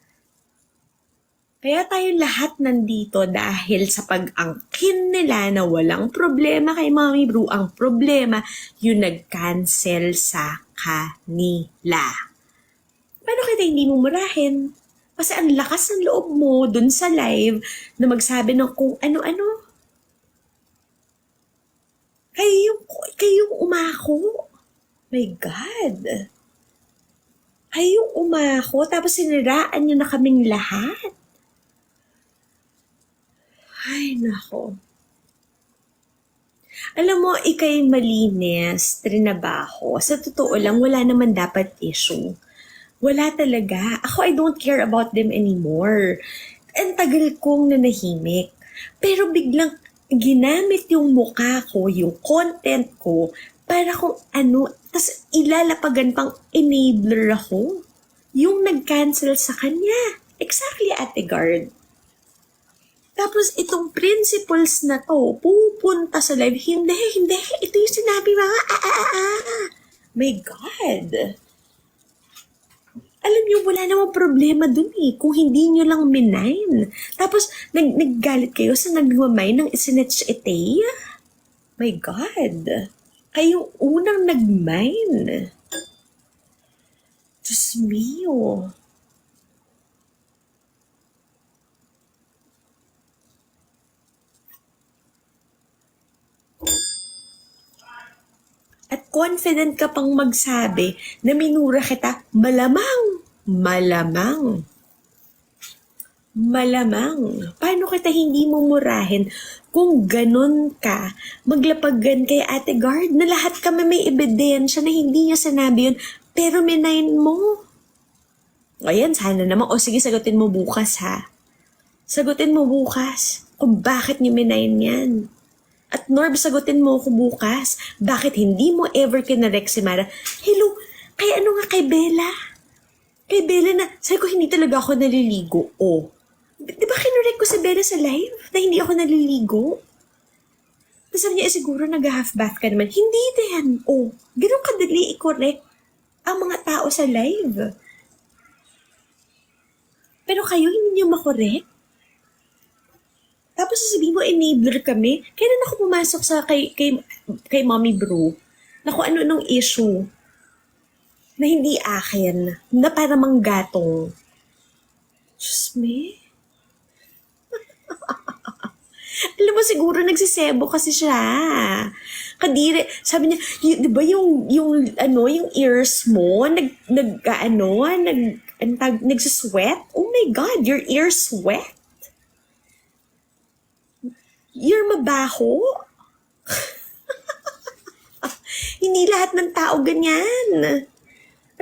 Kaya tayong lahat nandito dahil sa pag-angkin nila na walang problema kay Mommy Bru. Ang problema, yung nag-cancel sa kanila. Paano kita hindi mo murahin? Kasi ang lakas ng loob mo dun sa live na magsabi ng kung ano-ano. Kayo umako. My God. Kayo umako, tapos siniraan nyo na kaming lahat. Ay, nako. Alam mo, ikay malinis, trinabaho. Sa totoo lang, wala naman dapat issue. Wala talaga. Ako, I don't care about them anymore. ang tagal kong nanahimik. Pero biglang ginamit yung mukha ko, yung content ko, para kung ano, tas ilalapagan pang enabler ako. Yung nag-cancel sa kanya. Exactly, Ate Guard. Tapos itong principles na to, pupunta sa live. Hindi. Ito yung sinabi mga My God. Alam niyo, wala namang problema dun eh. Kung hindi niyo lang minine. Tapos, naggalit kayo sa nagmamine ng isinetch ete. My God. Kayong unang nag-mine. Diyos mio. At confident ka pang magsabi na minura kita, malamang. Paano kita hindi mo murahin kung ganun ka maglapagan kay Ate Guard na lahat kami may ebidensya na hindi niya sinabi yun, pero minayin mo. O yan, sana naman. O sige, sagutin mo bukas ha. Sagutin mo bukas kung bakit niyo minayin yan. At Norb, sagutin mo ako bukas. Bakit hindi mo ever kinarek si Mara? Hello, kaya ano nga kay Bella? Kay Bella na, sabi ko hindi talaga ako naliligo. Oh. Di ba kinarek ko si Bella sa live? Na hindi ako naliligo? Tapos sabi niya, siguro nag-half bath ka naman. Hindi din. Oh, ganun kadali i-correct ang mga tao sa live. Pero kayo, hindi niyo makorek? Tapos sasabihin mo, enabler kami. Kailan ako pumasok sa kay Mommy Bro na kung ano nung issue na hindi akin, na para manggatong. Diyos me. Alam mo, siguro nagsisebo kasi siya. Kadiri, sabi niya, di ba yung ears mo, nagsisweat? Oh my God, your ears sweat? You're mabaho? Hindi lahat ng tao ganyan.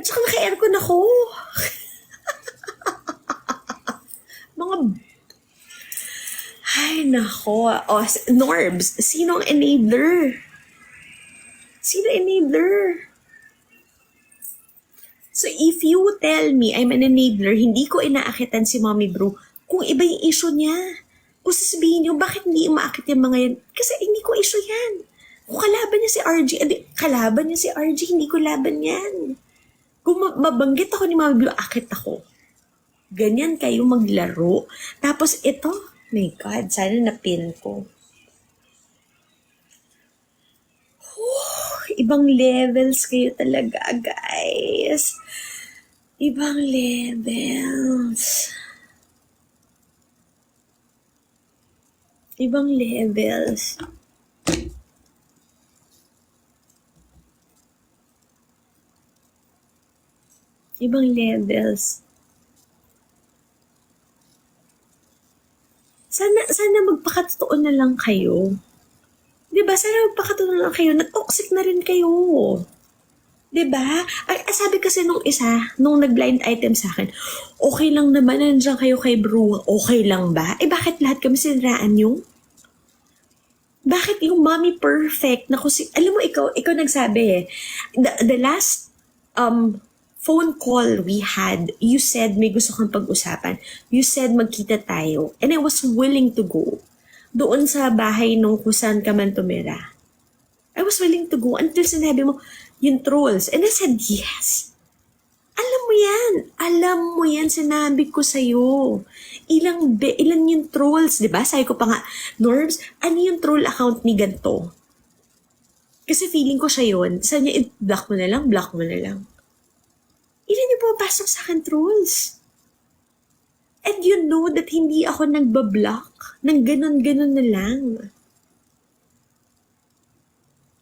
At saka naka-aircon ako. Ay, nako. O, Norbs, sino ang enabler? Sino enabler? So, if you tell me I'm an enabler, hindi ko inaakitan si Mommy Bro, kung iba yung issue niya. Kung sasabihin niyo, bakit hindi umaakit yung mga yan? Kasi hindi ko issue yan. Kung kalaban niya si RG, kalaban niya si RG, hindi ko laban yan. Kung mabanggit ako ni Mami Blue, akit ako. Ganyan kayo maglaro. Tapos ito, my God, sana napin ko. Ibang levels kayo talaga, guys. Ibang levels. Ibang levels. Ibang levels. Sana magpakatotoo na lang kayo. Diba? Sana magpakatotoo na lang kayo na toxic na rin kayo. Diba? Ay, sabi kasi nung isa, nung nag-blind item sa akin, okay lang naman, nandiyan kayo kay Bro, okay lang ba? Eh, bakit lahat kami siniraan yung? Bakit yung mommy perfect na alam mo, ikaw nagsabi eh, the last phone call we had, you said may gusto kang pag-usapan. You said magkita tayo. And I was willing to go. Doon sa bahay nung kung saan ka man tumira. I was willing to go until sinabi mo, yung trolls. And I said, yes. Alam mo yan, sinabi ko sa'yo. Ilan yung trolls, di ba? Sabi ko pa nga, Norbs, ano yung troll account ni ganito? Kasi feeling ko siya yun. Sabi niya, block mo na lang. Ilan yung pumapasok sa akin trolls? And you know that hindi ako nagbablock ng ganun-ganun na lang.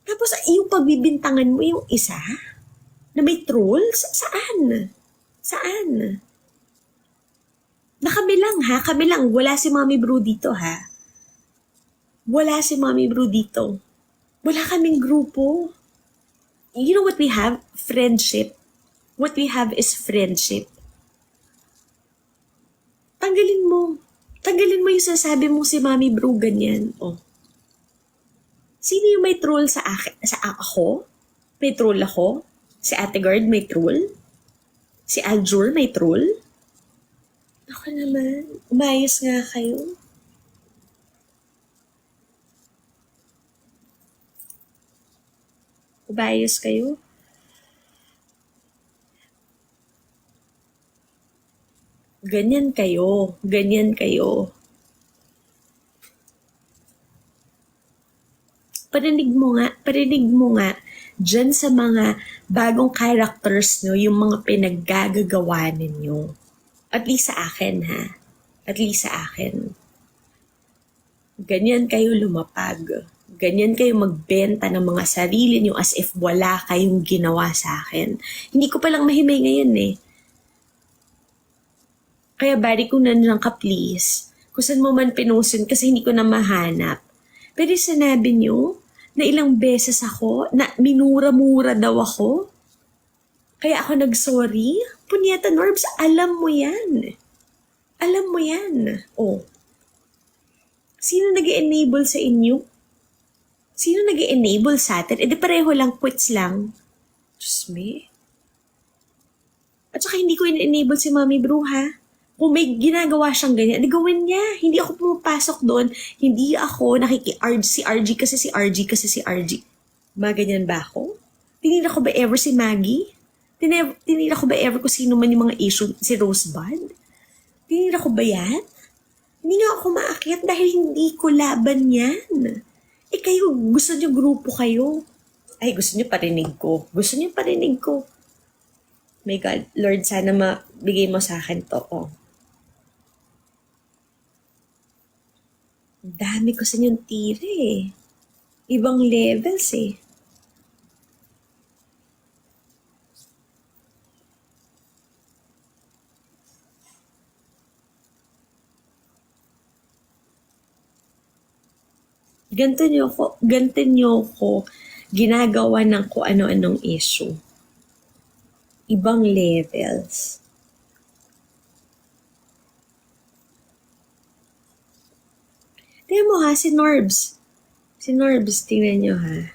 Tapos yung pagbibintangan mo yung isa na may trolls? Saan? Na kami lang. Wala si Mommy Bro dito ha. Wala kaming grupo. You know what we have? Friendship. What we have is friendship. Tanggalin mo. Tanggalin mo yung sinasabi mong si Mami Bru ganyan. Oh. Sino yung may troll sa akin? Sa ako? May troll ako? Si Ate Guard may troll? Si Aljur may troll? Ako naman, umayos nga kayo. Umayos kayo. Ganyan kayo. Ganyan kayo. Parinig mo nga, dyan sa mga bagong characters nyo, yung mga pinaggagawa ninyo. At least sa akin, ha? At least sa akin. Ganyan kayo lumapag. Ganyan kayo magbenta ng mga sarili nyo as if wala kayong ginawa sa akin. Hindi ko palang mahimay ngayon eh. Kaya bari ko na lang ka please. Kung saan mo man pinusin kasi hindi ko na mahanap. Pero sinabi nyo na ilang beses ako, na minura-mura daw ako. Kaya ako nag-sorry. Punyeta Norbs, alam mo yan. Alam mo yan. Oh. Sino nag-enable sa inyo? Sino nag-enable sa atin? Di pareho lang, quits lang. Diyos me. At saka hindi ko in-enable si Mami Bru, ha? Kung may ginagawa siyang ganyan, gawin niya. Hindi ako pumapasok doon. Hindi ako si RG kasi si RG kasi si RG. Ganyan ba ako? Tinira ko ba ever si Maggie? Tinira ko ba ever kung sino man yung mga issue, si Rosebud? Tinira ko ba yan? Hindi nga ako maakyat dahil hindi ko laban yan. Eh kayo, gusto niyo grupo kayo. Ay, gusto niyo parinig ko. Gusto niyo parinig ko. My God, Lord, sana mabigay mo sa akin to. Oh. Ang dami ko sa inyong tira eh. Ibang levels eh. Ganito nyo ko ginagawa ng kung ano-anong issue. Ibang levels. Tingnan mo ha, si Norbs. Si Norbs, tingnan nyo ha.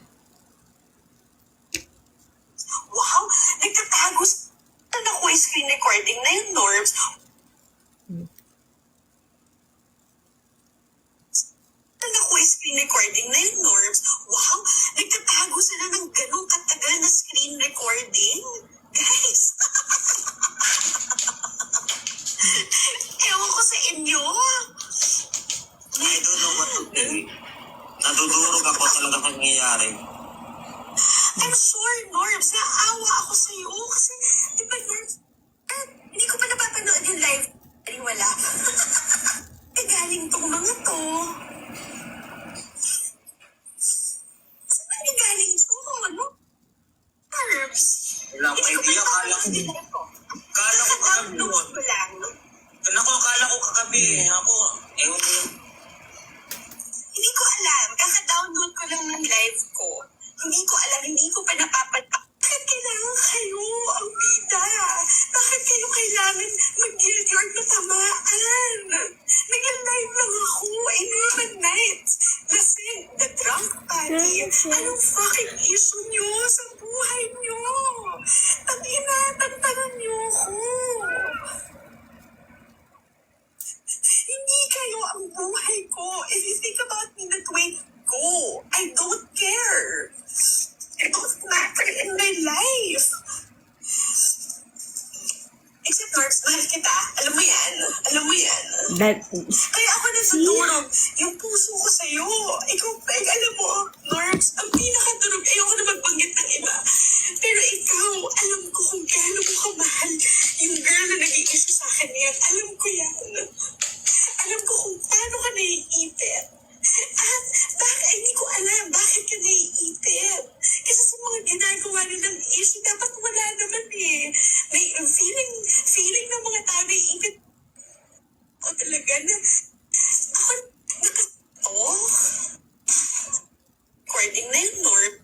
Wow! Nagtatago sa naku yung screen recording na yung Norbs. Naku yung screen recording na yung Norbs. Wow! Nagtatago sila ng ganong katagal na screen recording. Guys! Ewan ko sa inyo. I don't know what to say. Nadudurog ako talaga nangyayari. I'm sure, Norbs, naawa ako sa'yo. Kasi, di ba, Norbs, hindi ko pa napapanood yung live. Ay, wala. Galing tong mga to. Saan ba galing to? Ano? Norbs. Wala ko idea. Kala ko kagabi download ko lang. Kala ko kagabi. Ako, ewan ko yung... Hindi ko alam. Kaka-download ko lang ng live ko. Hindi ko alam. Hindi ko pa bakit kailangan kayo ang bida? Bakit kayo kailangan mag-guilty or matamaan? Nag-live lang ako. Inuman nights. Lasing. The drunk party. Anong fucking issue nyo sa buhay nyo? Tantanan nyo ako. Hindi kayo ang buhay ko. If you think about me that way, go. I don't care. It doesn't matter in my life. Except, Norbs, mahal kita. Alam mo yan. Alam mo yan. Kaya ako natutulog. Yung puso ko sa'yo. Ikaw, Peg, alam mo, Norbs, ang pinakatulog. Ayoko na magbanggit ng iba. Pero ikaw, alam ko kung gaano mo kamahal yung girl na nag-i-issue sa akin yan. Alam ko yan. Alam ko kung paano ka naiipit. At bakit, hindi ko alam, bakit ka naiipit? Kasi sa mga ginagawa nilang issue, dapat wala naman eh. May feeling ng mga tao naiipit. O talaga na, ako nakato. Recording na yung Norb.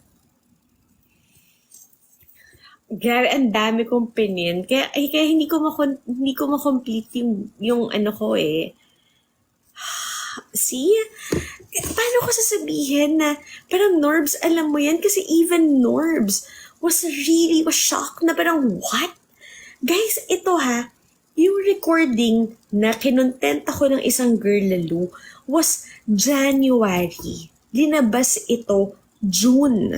Grabe, ang dami kong pinin. Kaya hindi ko ma-complete yung ano ko eh. See? Paano ko sasabihin na, parang Norbs, alam mo yan? Kasi even Norbs was shocked na parang, what? Guys, ito ha, yung recording na kinontent ako ng isang girl lalo was January. Linabas ito June.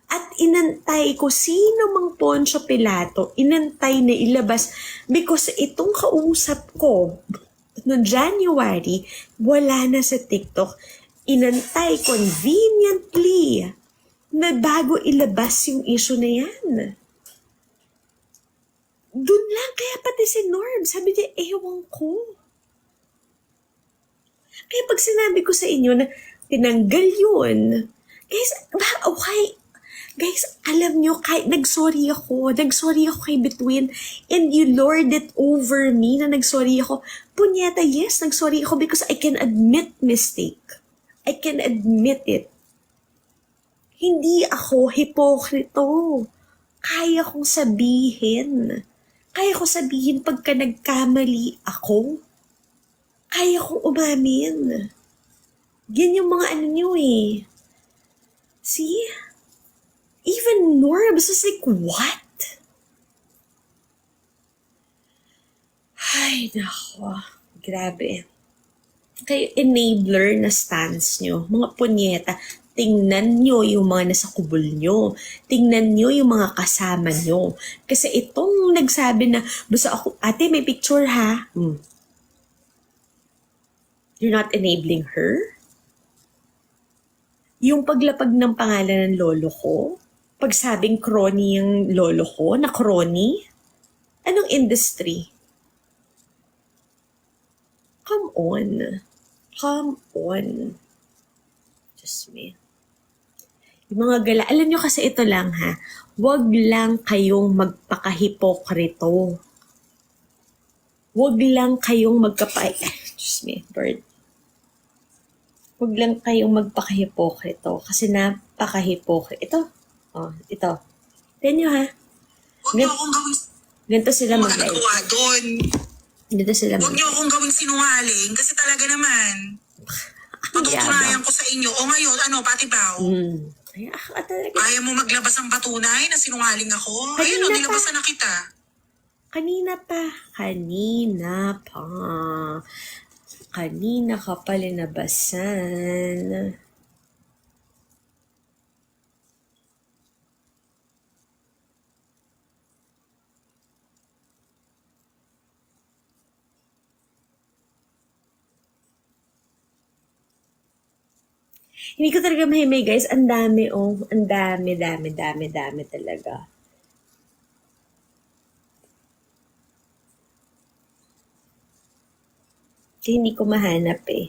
At inantay ko, sino mang Poncio Pilato, inantay na ilabas because itong kausap ko noong January, wala na sa TikTok. Inantay conveniently na bago ilabas yung issue na yan. Doon lang, kaya pati si Norm, sabi niya, ewan ko. Kaya pag sinabi ko sa inyo na tinanggal yun, guys, okay, guys, alam nyo, kahit nagsorry ako kay Between, and you lord it over me na nagsorry ako. Punyeta, yes, nagsorry ako because I can admit mistake. I can admit it. Hindi ako hipokrito. Kaya kong sabihin. Kaya ko sabihin pagka nagkamali ako. Kaya kong umamin. Yan yung mga ano nyo eh. See? Even Norbs was like, what? Ay, nako. Grabe. Kayo enabler na stance nyo. Mga punyeta. Tingnan nyo yung mga nasa kubol nyo. Tingnan nyo yung mga kasama nyo. Kasi itong nagsabi na, basta ako, ate, may picture ha? You're not enabling her? Yung paglapag ng pangalan ng lolo ko? Pagsabing crony yung lolo ko, na crony? Anong industry? Come on. Come on. Just me. Yung mga gala, alam nyo kasi ito lang ha, wag lang kayong magpakahipokrito. Wag lang kayong just me, bird. Wag lang kayong magpakahipokrito kasi napakahipokrito. Ito. Oh, ito. Tignan nyo ha. Huwag niyo akong gawing Ganito sila mga mag-live. nagawa doon. Ganito sila Huwag niyo akong gawing sinungaling kasi talaga naman. Patutunayan ko sa inyo. O ngayon, ano, pati ba? Ay, talaga. Ayaw mo maglabas ng patunay na sinungaling ako? Kanina Ayun, o, pa. nilabasan na kita. Kanina ka pa linabasan. Hindi ko talaga mahimay, guys. Ang dami, oh. Ang dami talaga. Kaya hindi ko mahanap eh.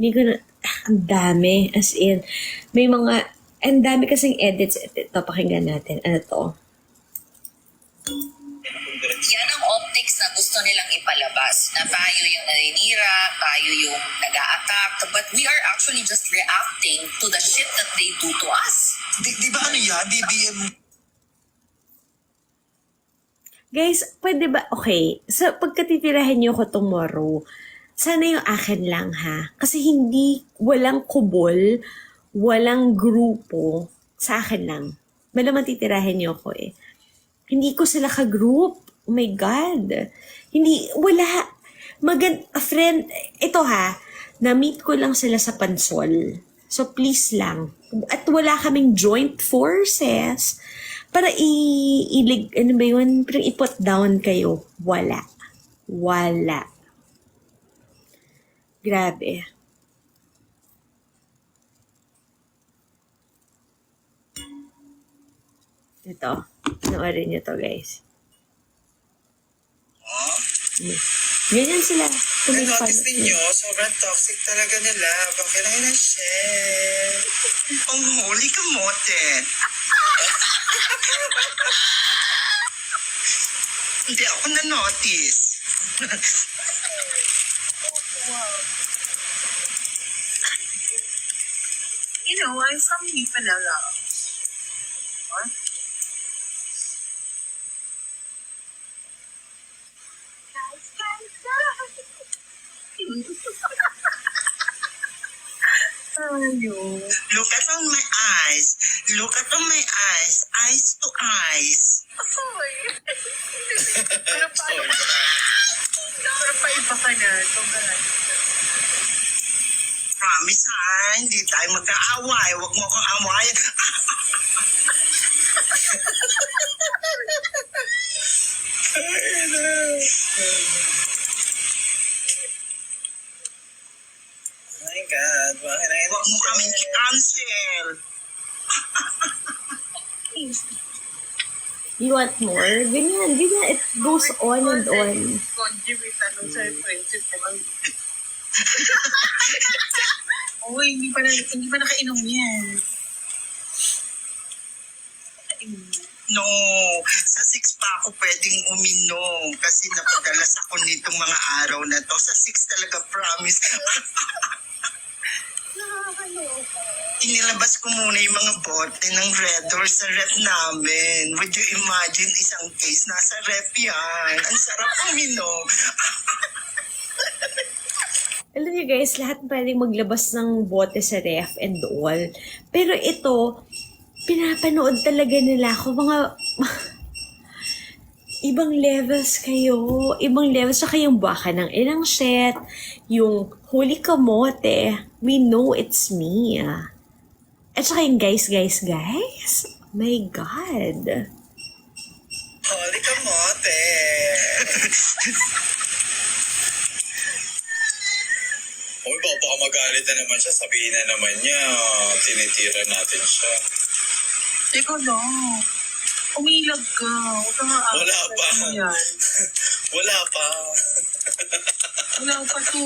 Hindi ko na, ang dami, as in, may mga, ang dami kasing edits. Ito, pakinggan natin. Ano to? Yan ang optics na gusto nilang ipalabas, na tayo yung naninira, tayo yung nag-a-attack, but we are actually just reacting to the shit that they do to us. Di ba ano yan? BBM. Guys, pwede ba, okay, so pagkatitirahin niyo ko tomorrow, sana yung akin lang ha. Kasi walang kubol, walang grupo, sa akin lang. Malamang titirahin niyo ko eh. Hindi ko sila ka-group. Oh my God. Wala. A friend, ito ha, na-meet ko lang sila sa Pansol. So please lang. At wala kaming joint forces para ano ba yun? Parang i-put down kayo. Wala. Grabe. Ito. Panoorin niyo to, guys. Ganyan sila. Na-notice ninyo, sobrang toxic talaga nila. Bakit na yun share? Ang huli ka mote. Hindi ako na-notice. You know, I'm from Manila. What? Look at on my eyes. Look at on my eyes. Eyes to eyes. Pero paiba ka na. Promise ha, hindi tayo magkaaway. Huwag mo akong awayan. Oh my God, bakit na yun? Huwag mo kaming i-cancel. You want more? Ganyan. It goes on and on. Contribute sa friendship naman. Oo, hindi pa nakainom yan. No, sa 6 pa ako pwedeng uminom kasi napadalas ako nitong mga araw na to. Sa 6 talaga, promise. Inilabas ko muna yung mga bote ng Red Doors sa rep namin. Would you imagine isang case nasa rep yan? Ang sarap uminom. Alam niyo guys, lahat pwedeng maglabas ng bote sa ref and all. Pero ito, pinapanood talaga nila ako. Mga ibang levels kayo. Ibang levels. Saka yung baka ng ilang set, yung huli kamote, we know it's me. At saka yung guys. Oh my God. Holy kamote. Uy, baka magalit na naman siya. Sabihin na naman niya, tinitira natin siya. Ikaw lang. Umilag ka. Huwag ka nga Wala pa. yan. Wala pa. Wala pa to.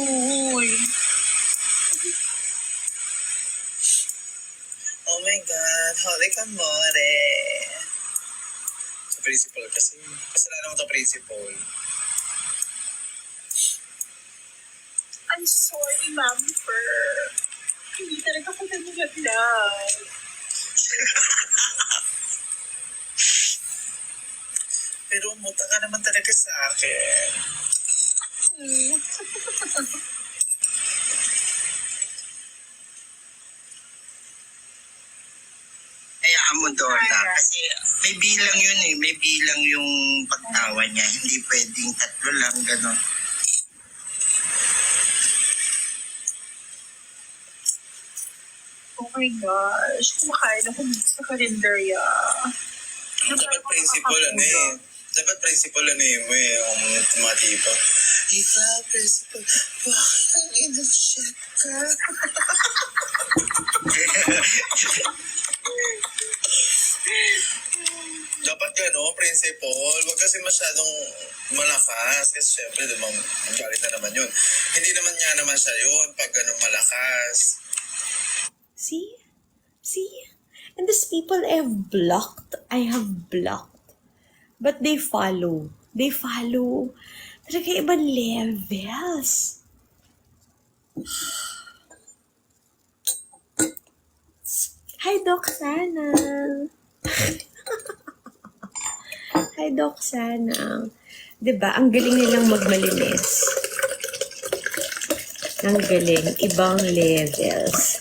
Uy. Oh my God, holy kamote. Sa principal kasi. Kasalanan mo ito, principal. I'm sorry, Ma'am Fer. Hindi talaga ko nalaglag. Pero umuta ka naman talaga sa akin. Hayaan mo, Donna. Kasi may bilang yun eh. May bilang yung pagtawa niya. Hindi pwedeng 3 lang, gano'n. Oh my gosh. Kumakain ako dito sa kalendarya. Dapat principal ano eh. Dapat principal ano eh mo eh. Yung tumatipa. Diba, principal, bakit ang ina-shit ka? Dapat gano'n, principal. Huwag kasi masyadong malakas. Kasi syempre, diba, galit na naman yun. Hindi naman niya naman siya yun pag gano'n malakas. See? And these people I have blocked. But they follow. Talaga ibang levels. Hi, Doxana. Hi, Doxana. Diba? Ang galing nilang magmalinis. Ang galing. Ibang levels.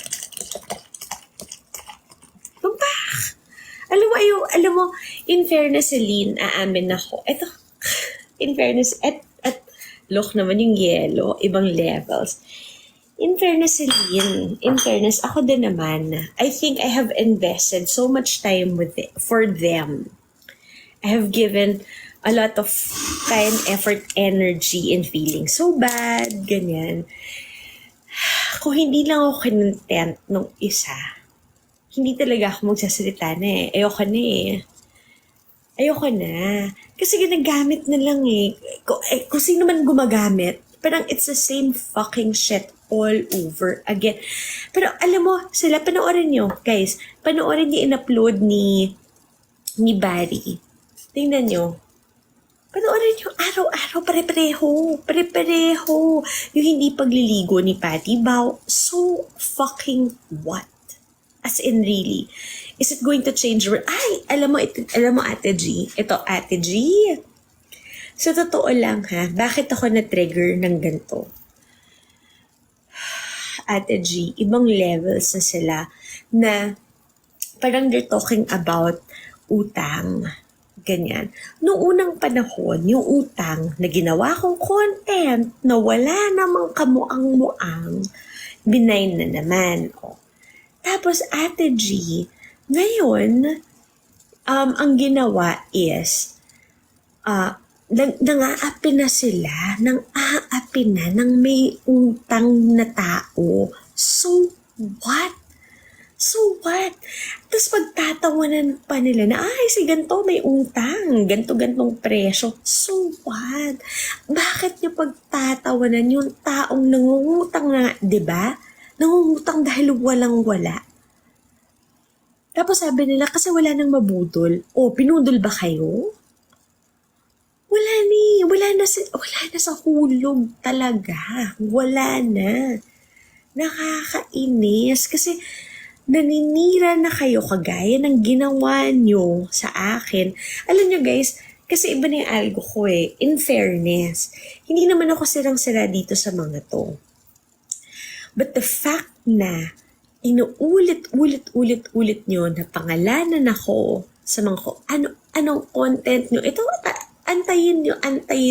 Alam mo, in fairness, Celine, aamin ako. Ito, in fairness, at look naman yung yellow, ibang levels. In fairness, Celine, ako din naman, I think I have invested so much time for them. I have given a lot of time, effort, energy, and feeling so bad, ganyan. Kung hindi lang ako content nung isa, hindi talaga ako magsasalita na eh. Ayoko na eh. Ayoko na. Kasi ginagamit na lang eh. Kung sino man gumagamit, parang it's the same fucking shit all over again. Pero alam mo, sila, panoorin nyo, guys. Panoorin nyo in-upload ni Barry. Tingnan nyo. Panoorin nyo, araw-araw, pare-pareho. Yung hindi pagliligo ni Patty Bao, so fucking what? As in really, is it going to change? Alam mo Ate G, ito Ate G. Sa totoo lang ha, bakit ako na-trigger ng ganito? Ate G, ibang levels na sila na parang they're talking about utang. Ganyan. Noong unang panahon, yung utang na ginawa kong content na wala namang kamuang-muang, benign na naman. Tapos Ate G, ngayon, ang ginawa is, nang-aapi na sila, nang-aapi na ng may utang na tao. So what? Tapos pagtatawanan pa nila na, si ganito may utang, ganto-gantong presyo. So what? Bakit niyo pagtatawanan yung taong nangungutang na, diba? Nangungutang dahil walang-wala. Tapos sabi nila, kasi wala nang mabudol. Pinudol ba kayo? Wala na sa hulog talaga. Wala na. Nakakainis. Kasi naninira na kayo kagaya ng ginawa nyo sa akin. Alam nyo guys, kasi iba na yung algo ko eh. In fairness, hindi naman ako sirang-sira dito sa mga to. But the fact na inuulit-ulit nyo na pangalanan ako sa mga anong content nyo. Ito, antayin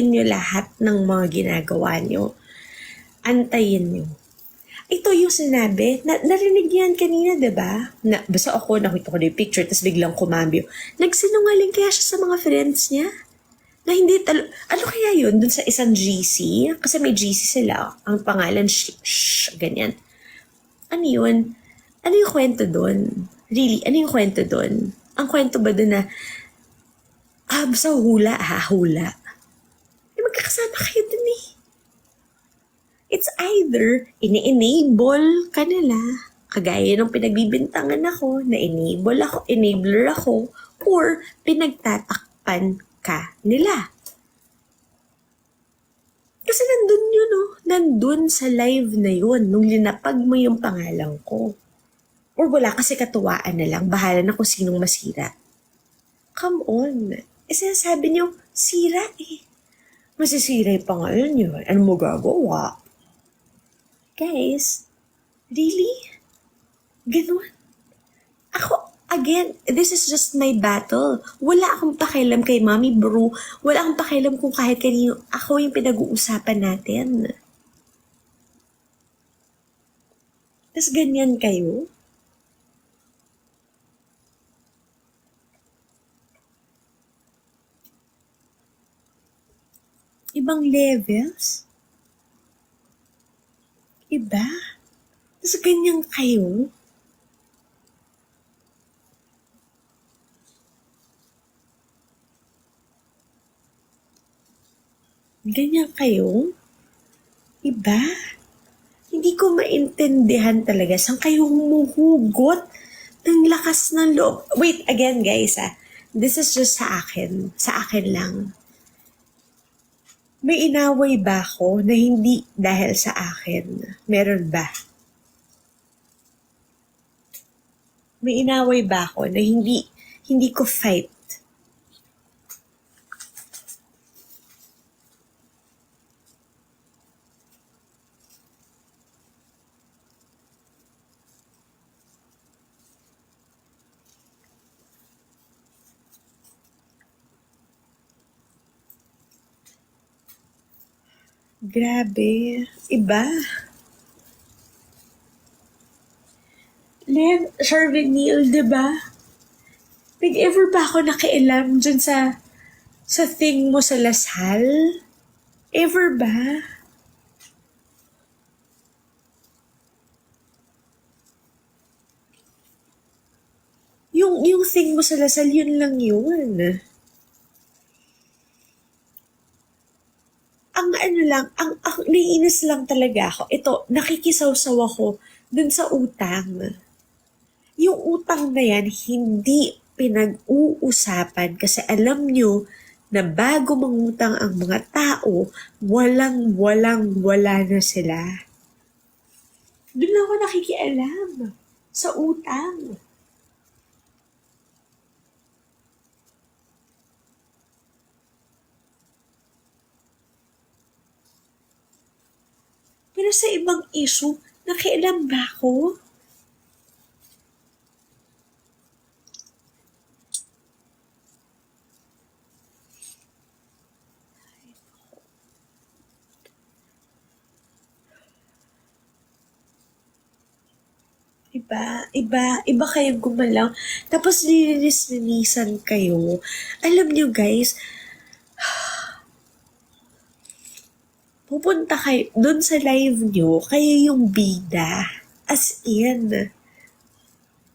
nyo lahat ng mga ginagawa nyo. Antayin nyo. Ito yung sinabi, narinig yan kanina, diba? Basta ako, nakita ko na yung picture, tapos biglang kumambyo. Nagsinungaling kaya siya sa mga friends niya? Na hindi ano kaya yun? Dun sa isang GC? Kasi may GC sila. Ang pangalan, ganyan. Ano yun? Ano yung kwento dun? Really, ano yung kwento dun? Ang kwento ba dun na, basta hula. Magkakasama kayo dun eh. It's either ini-enable ka nila, kagaya ng pinagbibintangan ako, na enabler ako, or pinagtatakpan ka nila. Kasi nandun yun, nandun sa live na yun, nung linapag mo yung pangalan ko. Or wala kasi katuwaan na lang, bahala na kung sinong masira. Come on. Sinasabi niyo, sira eh. Masisira yung pangalan niyo. Ano mo gagawa? Guys, really? Ganun? Ako, again, this is just my battle. Wala akong pakialam kay Mommy Bro. Wala akong pakialam kung kahit kanino ako yung pinag-uusapan natin. Tapos ganyan kayo? Ibang levels? Iba? Tapos ganyan kayo? Ganyan kayo? Iba? Hindi ko maintindihan talaga saan kayo humuhugot ng lakas ng loob. Wait, again guys this is just sa akin lang. May inaway ba ako na hindi dahil sa akin? Meron ba? May inaway ba ako na hindi ko fight? Grabe. Iba. Len, Charvenil, diba? Nag-ever ba ako nakialam dyan sa thing mo sa Lasal? Ever ba? Yung thing mo sa Lasal, yun lang yun. lang, ang naiinis lang talaga ako. Ito, nakikisaw-saw ako dun sa utang. Yung utang na yan, hindi pinag-uusapan kasi alam nyo na bago mangutang ang mga tao, wala na sila. Doon ako nakikialam sa utang. Pero sa ibang issue, nakialam ba ako? Iba kayong gumalaw. Tapos linisan kayo. Alam nyo guys, pupunta kayo, dun sa live nyo, kayo yung bida. As in,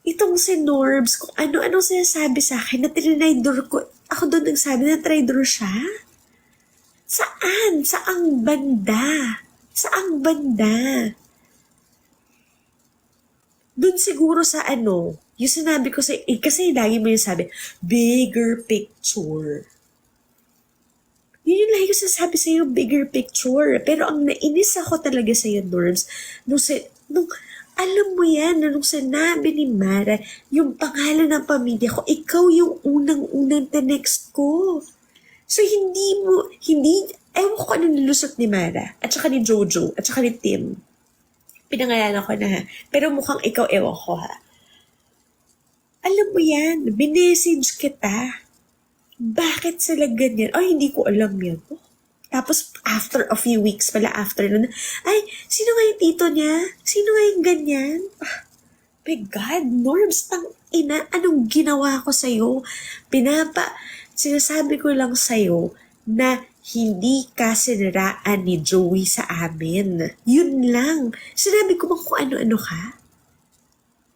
itong si Norbs, kung ano-ano sinasabi sa akin, na trinidor ko, ako doon nagsabi na trinidor siya? Saan? Saang banda? Saang banda? Doon siguro sa yung sinabi ko sa, kasi lagi mo yung sabi, bigger picture. Yun yung lagi ko sasabi sa'yo, bigger picture. Pero ang nainis ako talaga sa'yo, Norbs, nung alam mo yan, nung sinabi ni Mara, yung pangalan ng pamilya ko, ikaw yung unang-unang text ko. So, ewan ko ano nilusot ni Mara, at saka ni Jojo, at saka ni Tim. Pinangalanan ko na ha. Pero mukhang ikaw, ewan ko ha. Alam mo yan, binessage kita. Bakit sila ganyan? Ay, hindi ko alam yan. Oh. Tapos, after a few weeks pala, after nun, ay, sino nga yung tito niya? Sino nga yung ganyan? My God, Norbs, anong ginawa ko sa'yo? Sinasabi ko lang sa'yo na hindi ka siniraan ni Joey sa amin. Yun lang. Sinabi ko bang kung ano-ano ka?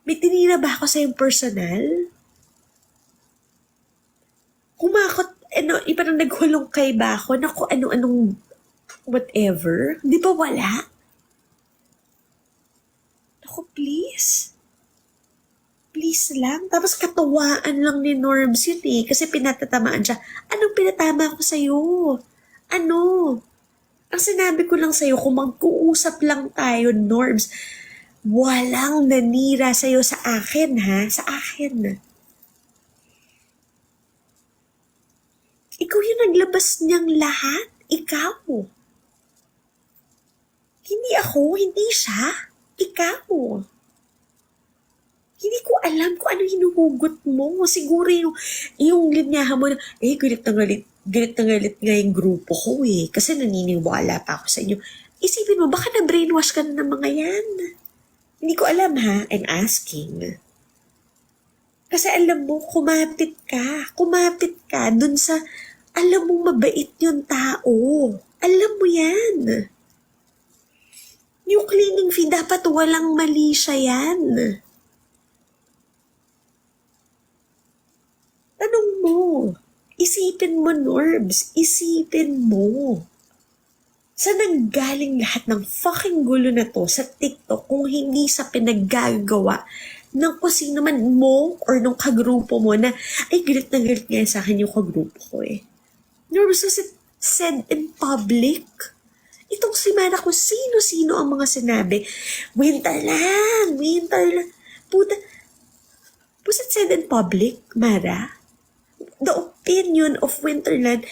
May tinira ba ako sa'yong personal? Kumakot, parang naghulong kay ba ako na kung ano-anong whatever? Di ba wala? Ako, please. Please lang. Tapos katawaan lang ni Norbs yun eh. Kasi pinatatamaan siya. Anong pinatama ko sa'yo? Ano? Ang sinabi ko lang sa'yo, kung mag-uusap lang tayo, Norbs, walang nanira sa'yo sa akin, ha? Sa akin. Ikaw yung naglabas niyang lahat. Ikaw. Hindi ako, hindi siya. Ikaw. Hindi ko alam kung ano hinuhugot mo. Siguro yung linyahan mo na, galit na galit nga yung grupo ko eh. Kasi naniniwala pa ako sa inyo. Isipin mo, baka na-brainwash ka na ng mga yan. Hindi ko alam ha, I'm asking. Kasi alam mo, kumapit ka dun sa, alam mo mabait yung tao. Alam mo yan. Yung cleaning fee, dapat walang mali siya yan. Tanong mo. Isipin mo, Norbs. Isipin mo. Saan nanggaling lahat ng fucking gulo na to sa TikTok kung hindi sa pinaggagawa ng kung sino man mo or nung kagrupo mo na, ay, galit na galit nga sa akin yung kagrupo ko eh. Norbs, was it said in public? Itong si Mara, kung sino-sino ang mga sinabi, winter lang. Puta, was it said in public, Mara? The opinion of Winterland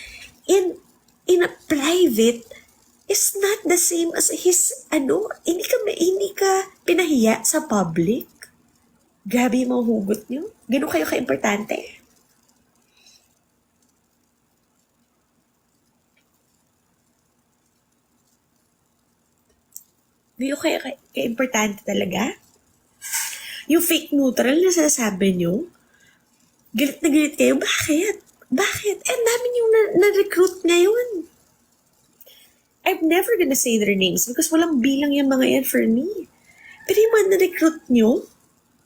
in a private is not the same as his, hindi ka pinahiya sa public. Grabe yung mga hugot nyo. Ganun kayo ka-importante. Ganun kayo ka-importante talaga. Yung fake neutral na sinasabi nyo, galit na galit kayo. Bakit? Ang dami yung na-recruit ngayon. I'm never gonna say their names because walang bilang yung mga yan for me. Pero yung mga na-recruit nyo,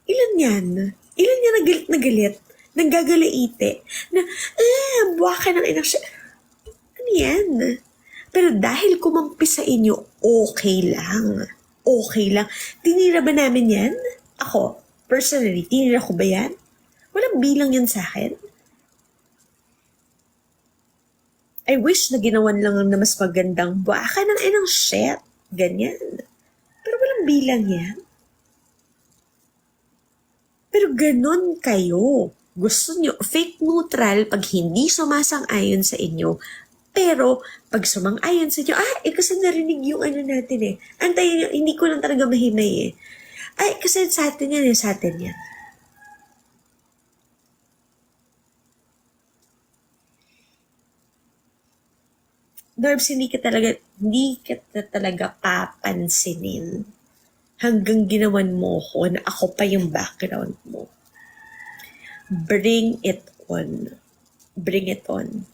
ilan yan? Ilan yan na galit? Nanggagalaite? Na, buwaka ng inak siya. Ano yan? Pero dahil kumampi sa inyo, okay lang. Okay lang. Tinira ba namin yan? Ako, personally, tinira ko ba yan? Walang bilang yan sa akin. I wish na ginawan lang na mas magandang baka ng inang shit. Ganyan. Pero walang bilang yan. Pero ganon kayo. Gusto nyo, fake neutral pag hindi sumasang-ayon sa inyo. Pero, pag sumang-ayon sa inyo, kasi narinig yung ano natin eh. Antayin nyo, hindi ko lang talaga mahimay eh. Kasi sa atin yan eh, sa atin yan. Norbs, hindi ka talaga papansinin hanggang ginawan mo ko na ako pa yung background mo. Bring it on. Bring it on.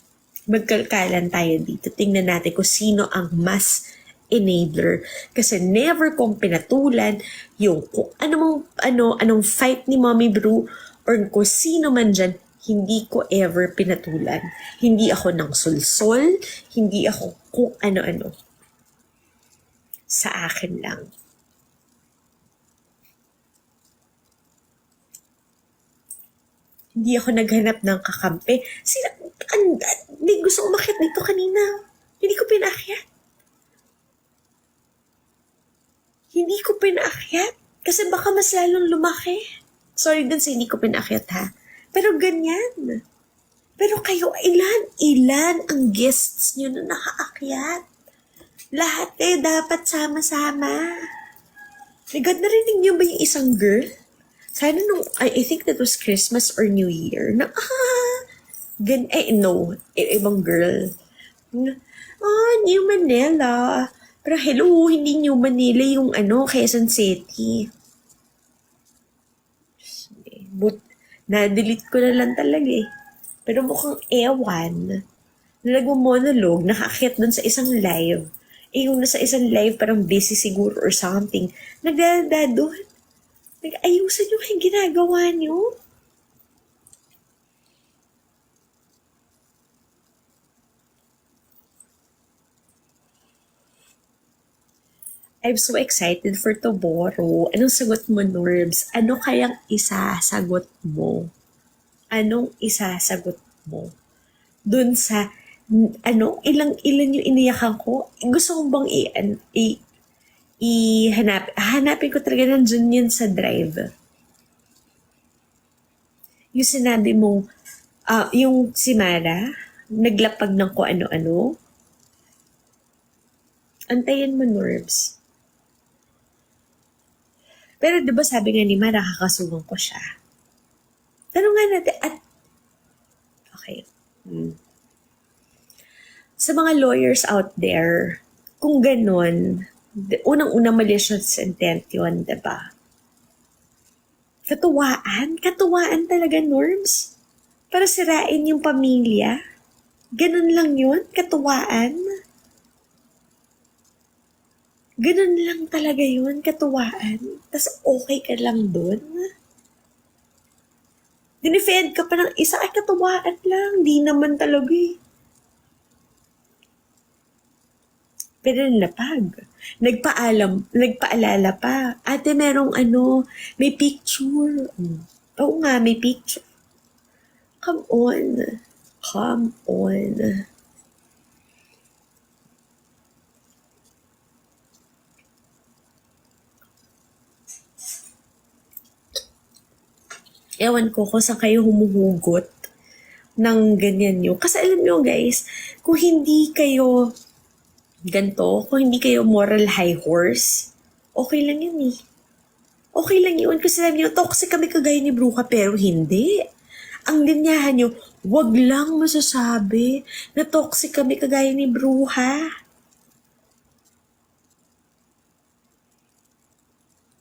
Magkalkalan tayo dito. Tingnan natin kung sino ang mas enabler. Kasi never kong pinatulan yung kung anong fight ni Mommy Brew or kung sino man dyan, hindi ko ever pinatulan. Hindi ako ng sulsol, hindi ako kung ano-ano. Sa akin lang. Hindi ako naghanap ng kakampi. May gusto umakyat dito kanina. Hindi ko pinaakyat. Hindi ko pinaakyat. Kasi baka mas lalong lumaki. Sorry dun sa hindi ko pinaakyat ha. Pero ganyan. Pero kayo, ilan ang guests nyo na nakaakyat? Lahat dapat sama-sama. God, narinig nyo ba yung isang girl? Sana I think that was Christmas or New Year. Ibang girl. New Manila. Pero hello, hindi New Manila yung Quezon City. Na-delete ko na lang talaga eh. Pero mukhang ewan. Na nagmo-monologue, nakaakyat dun sa isang live. Yung nasa isang live parang busy siguro or something. Nagdadada doon. Nag-ayusan nyo yung ginagawa nyo. I'm so excited for tomorrow. Anong sagot mo, Norbs? Ano kayang isasagot mo? Anong isasagot mo? Doon sa, ilan yung iniyakan ko? Gusto kong bang hanapin ko talaga nandun yun sa drive. Yung sinabi mo, yung si Mara, naglapag ng ko ano-ano. Antayin mo, Norbs. Pero diba sabi nga ni Mara, kakasuhan ko siya. Tanong nga natin, okay. Sa mga lawyers out there, kung ganon, unang-unang malicious intent yun, diba? Katuwaan talaga, Norbs. Para sirain yung pamilya. Ganon lang yun, katuwaan. Ganon lang talaga yun, katuwaan. Tas okay ka lang dun. Dinefend ka pa ng isa, katuwaan lang. Di naman talaga eh. Pero nalapag. Nagpaalala pa. Ate, merong may picture. Oo nga, may picture. Come on. Ewan ko kung saan kayo humuhugot ng ganyan nyo. Kasi alam nyo guys, kung hindi kayo ganito, kung hindi kayo moral high horse, okay lang yun eh. Okay lang yun kasi sabi nyo, toxic kami kagaya ni Bruca, pero hindi. Ang linyahan nyo, wag lang masasabi na toxic kami kagaya ni Bruca.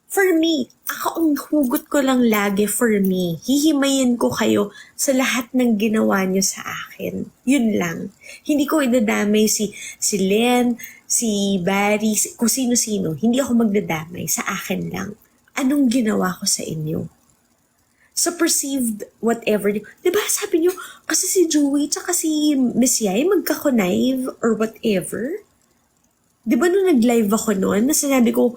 For me, ako ang hugot ko lang lagi for me. Hihimayin ko kayo sa lahat ng ginawa nyo sa akin. Yun lang. Hindi ko idadamay si Len, si Barry, kung sino-sino. Hindi ako magdadamay. Sa akin lang. Anong ginawa ko sa inyo? So perceived whatever. Diba sabi nyo, kasi si Joey tsaka si Miss Yai magka-connive or whatever. Di ba nung nag-live ako noon, na sinabi ko,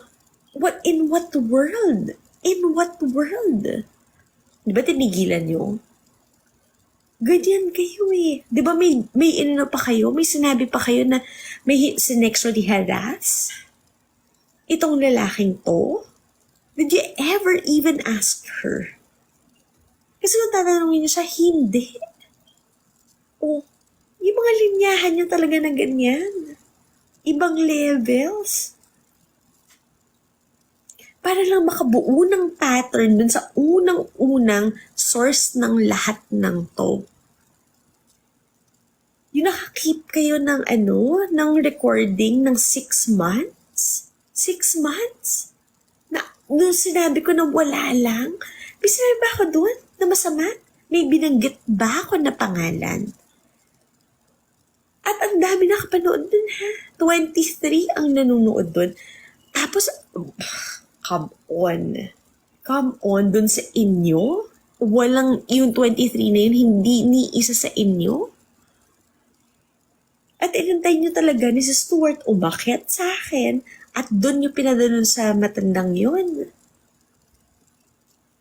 in what world? In what world? Di ba tinigilan nyo? Ganyan kayo eh. Di ba may ano pa kayo? May sinabi pa kayo na may sinexually harass? Itong lalaking to? Did you ever even ask her? Kasi nung tatanungin niyo siya, hindi. Oh, yung mga linyahan niya talaga na ganyan. Ibang levels. Para lang makabuo ng pattern dun sa unang-unang source ng lahat ng to. Yung nakakip kayo ng ng recording ng 6 months? 6 months? Na, nung sinabi ko na wala lang, may sinabi ba ako doon na masama? May binanggit ba ako na pangalan? At ang dami nakapanood dun ha. 23 ang nanonood dun. Tapos, come on dun sa inyo? Walang yung 23 na yun, hindi ni isa sa inyo? At inantay nyo talaga ni si Stuart umakyat sa akin at dun yung pinadanon sa matandang yun.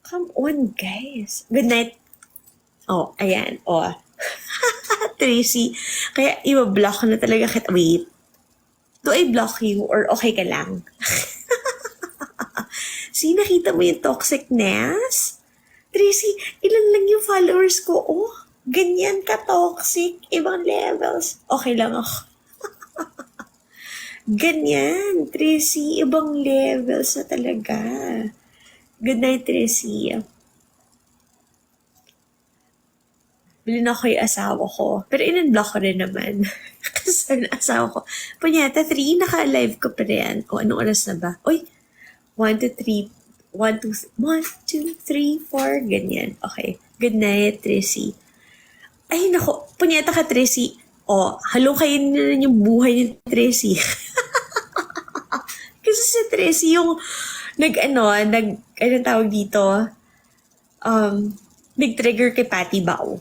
Come on, guys. Good night. Oh, ayan. Oh. Tracy. Kaya i-block ko na talaga kita. Wait. Do I block you or okay ka lang? See, nakita mo yung toxicness? Tracy, ilan lang yung followers ko? Oh, ganyan ka toxic. Ibang levels. Okay lang ako. Ganyan, Tracy. Ibang levels na talaga. Good night, Tracy. Bilhin ako yung asawa ko. Pero in-unblock ko rin naman. Kasi yung asawa ko. Punyata, 3, naka-live ko pa rin. O, anong oras na ba? Uy, 1, 2, 3, 4, ganyan. Okay. Good night, Tracy. Ay, nako. Punyata ka, Tracy. O, halongkayin na rin yung buhay ni Tracy. Kasi si Tracy yung anong tawag dito? Nag-trigger kay Patty Bao.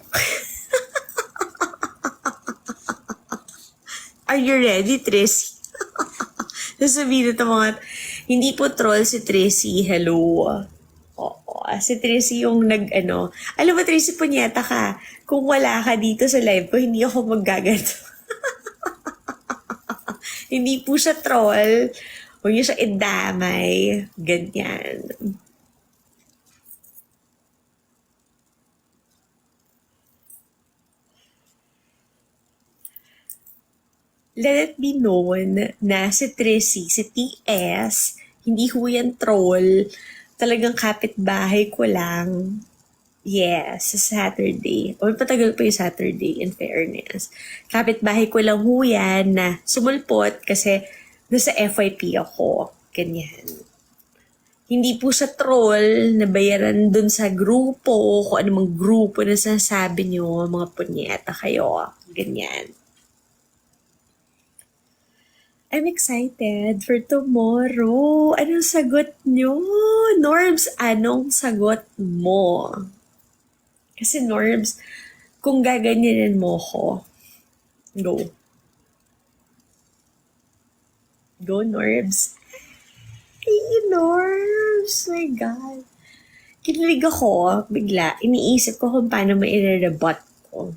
Are you ready, Tracy? Sasabihin ito mga, hindi po troll si Tracy, hello. Oo, si Tracy yung alam mo, Tracy, punyeta ka. Kung wala ka dito sa live ko, hindi ako maggaganto. Hindi po siya troll. Huwag niyo siya idamay. Ganyan. Let it be known na si Tracy, si TS, hindi ho yan troll. Talagang kapitbahay ko lang. Yes, sa Saturday. O patagal pa yung Saturday, in fairness. Kapitbahay ko lang ho yan na sumulpot kasi nasa FYP ako. Ganyan. Hindi po siya troll na bayaran dun sa grupo, kung anumang grupo na sinasabi nyo, mga punyeta kayo. Ganyan. I'm excited for tomorrow. Anong sagot nyo? Norbs, anong sagot mo? Kasi Norbs, kung gaganyanin mo ko, go. Go, Norbs. Hey, Norbs. My God. Kinilig ako, bigla. Iniisip ko kung paano mai-rebut ko.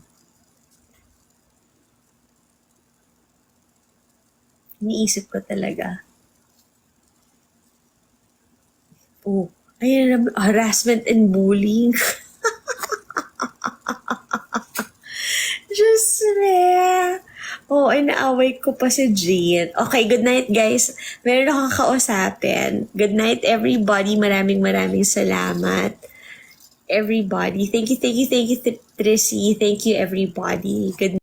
Iniisip ko talaga. Oh, ayun, harassment and bullying. Just there. Oh, ay naaway ko pa si Jane. Okay, good night guys. Meron akong kausapin. Good night everybody. Maraming salamat. Everybody. Thank you, Tracy. Thank you everybody. Good